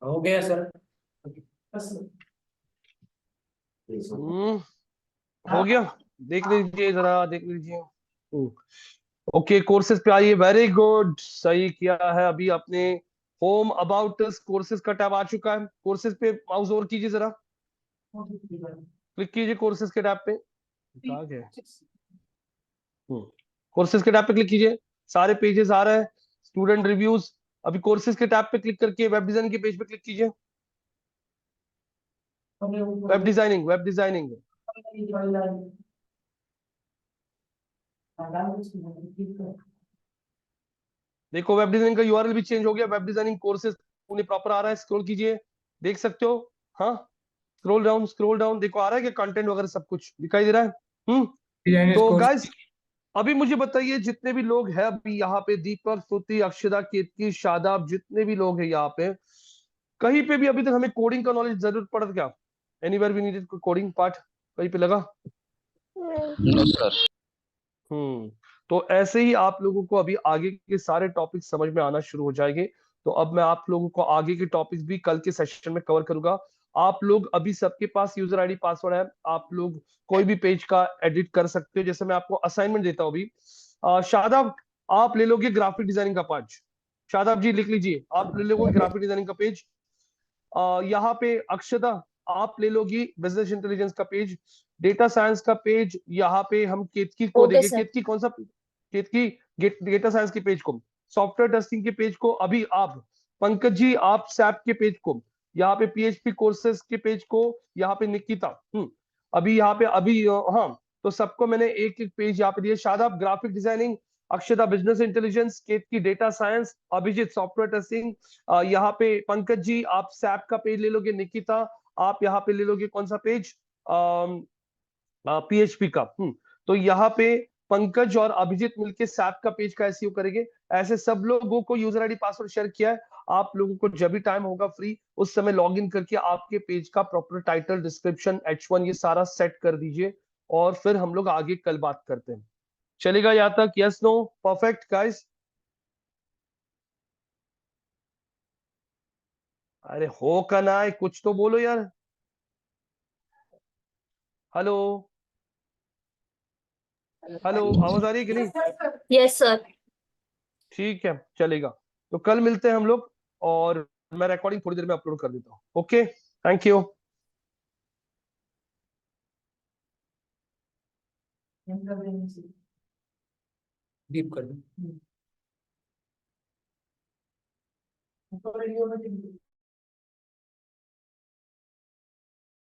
S4: हो गया सर।
S2: बस
S1: हो गया, देख लीजिए जरा, देख लीजिए। ओके, कोर्सेज पे आइए, वेरी गुड, सही किया है अभी आपने। होम अबाउट कोर्सेज का टैब आ चुका है, कोर्सेज पे माउस ओवर कीजिए जरा, क्लिक कीजिए कोर्सेज के टैब पे। कहाँ गए? कोर्सेज के टैब पे क्लिक कीजिए, सारे पेजेस आ रहे हैं, स्टूडेंट रिव्यूज। अभी कोर्सेज के टैब पे क्लिक करके वेब डिजाइन के पेज पे क्लिक कीजिए। Web designing, web designing. देखो वेब डिजाइनिंग का यूआरएल भी चेंज हो गया, वेब डिजाइनिंग कोर्सेज उन्हें प्रॉपर आ रहा है, स्क्रॉल कीजिए, देख सकते हो। हाँ, स्क्रॉल डाउन, देखो आ रहा है कि कंटेंट वगैरह सब कुछ दिखाई दे रहा है।
S4: डिजाइनर्स
S1: तो
S4: कोर्स।
S1: गाइस अभी मुझे बताइए, जितने भी लोग हैं अभी यहाँ पे, दीपक, स्तुति, अक्षदा, केतकी, शादाब, जितने भी लोग हैं यहाँ पे, कहीं पे भी अभी तक हमें कोडिंग का नॉलेज जरूरत पड़ा क्या? Anywhere we needed coding part, कहीं पे लगा?
S5: No sir.
S1: तो ऐसे ही आप लोगों को अभी आगे के सारे टॉपिक समझ में आना शुरू हो जाएंगे। तो अब मैं आप लोगों को आगे के टॉपिक्स भी कल के सेशन में कवर करूंगा। आप लोग अभी सबके पास यूजर आईडी पासवर्ड है, आप लोग कोई भी पेज का एडिट कर सकते हो। जैसे मैं आपको असाइनमेंट देता हूं अभी, शादाब आप ले लोगे ग्राफिक डिजाइनिंग का पार्ट, शादाब जी लिख लीजिए, आप ले लोगे ग्राफिक डिजाइनिंग का पेज। यहाँ पे अक्षता आप ले लोगी बिजनेस इंटेलिजेंस का पेज, डेटा साइंस का पेज यहाँ पे हम केतकी को
S3: ओके
S1: देंगे।
S3: सर।
S1: केतकी कौन सा? केतकी डेटा साइंस के पेज को, सॉफ्टवेयर टेस्टिंग के पेज को अभी आप, पंकज जी आप सैप के पेज को, यहाँ पे पीएचपी कोर्सेज के पेज को, यहाँ पे निकिता अभी यहाँ पे अभी हाँ, तो सबको मैंने एक एक पेज यहाँ पे दिया। Shadab graphic designing, Akshata business intelligence, Ketaki data science, Abhijeet software testing, यहाँ पे पंकज जी आप सैप का पेज ले लोगे, निकिता आप यहाँ पे ले लोगे कौन सा पेज, पीएचपी का। तो यहाँ पे पंकज और अभिजीत मिलके सैप का पेज का एसईओ करेंगे। ऐसे सब लोगों को यूजर आईडी पासवर्ड शेयर किया है। आप लोगों को जब भी टाइम होगा फ्री, उस समय लॉग इन करके आपके पेज का प्रॉपर टाइटल, डिस्क्रिप्शन, H1 ये सारा सेट कर दीजिए, और फिर हम लोग आगे कल बात करते हैं। चलेगा यहाँ तक? Yes, no? Perfect guys? अरे हो का ना है, कुछ तो बोलो यार। हेलो, हेलो, आवाज आ रही है कि नहीं?
S3: Yes sir.
S1: ठीक है, चलेगा। तो कल मिलते हैं हम लोग, और मैं रिकॉर्डिंग थोड़ी देर में अपलोड कर देता हूँ। Okay, thank you.
S4: डीप कर दो।
S2: वीडियो में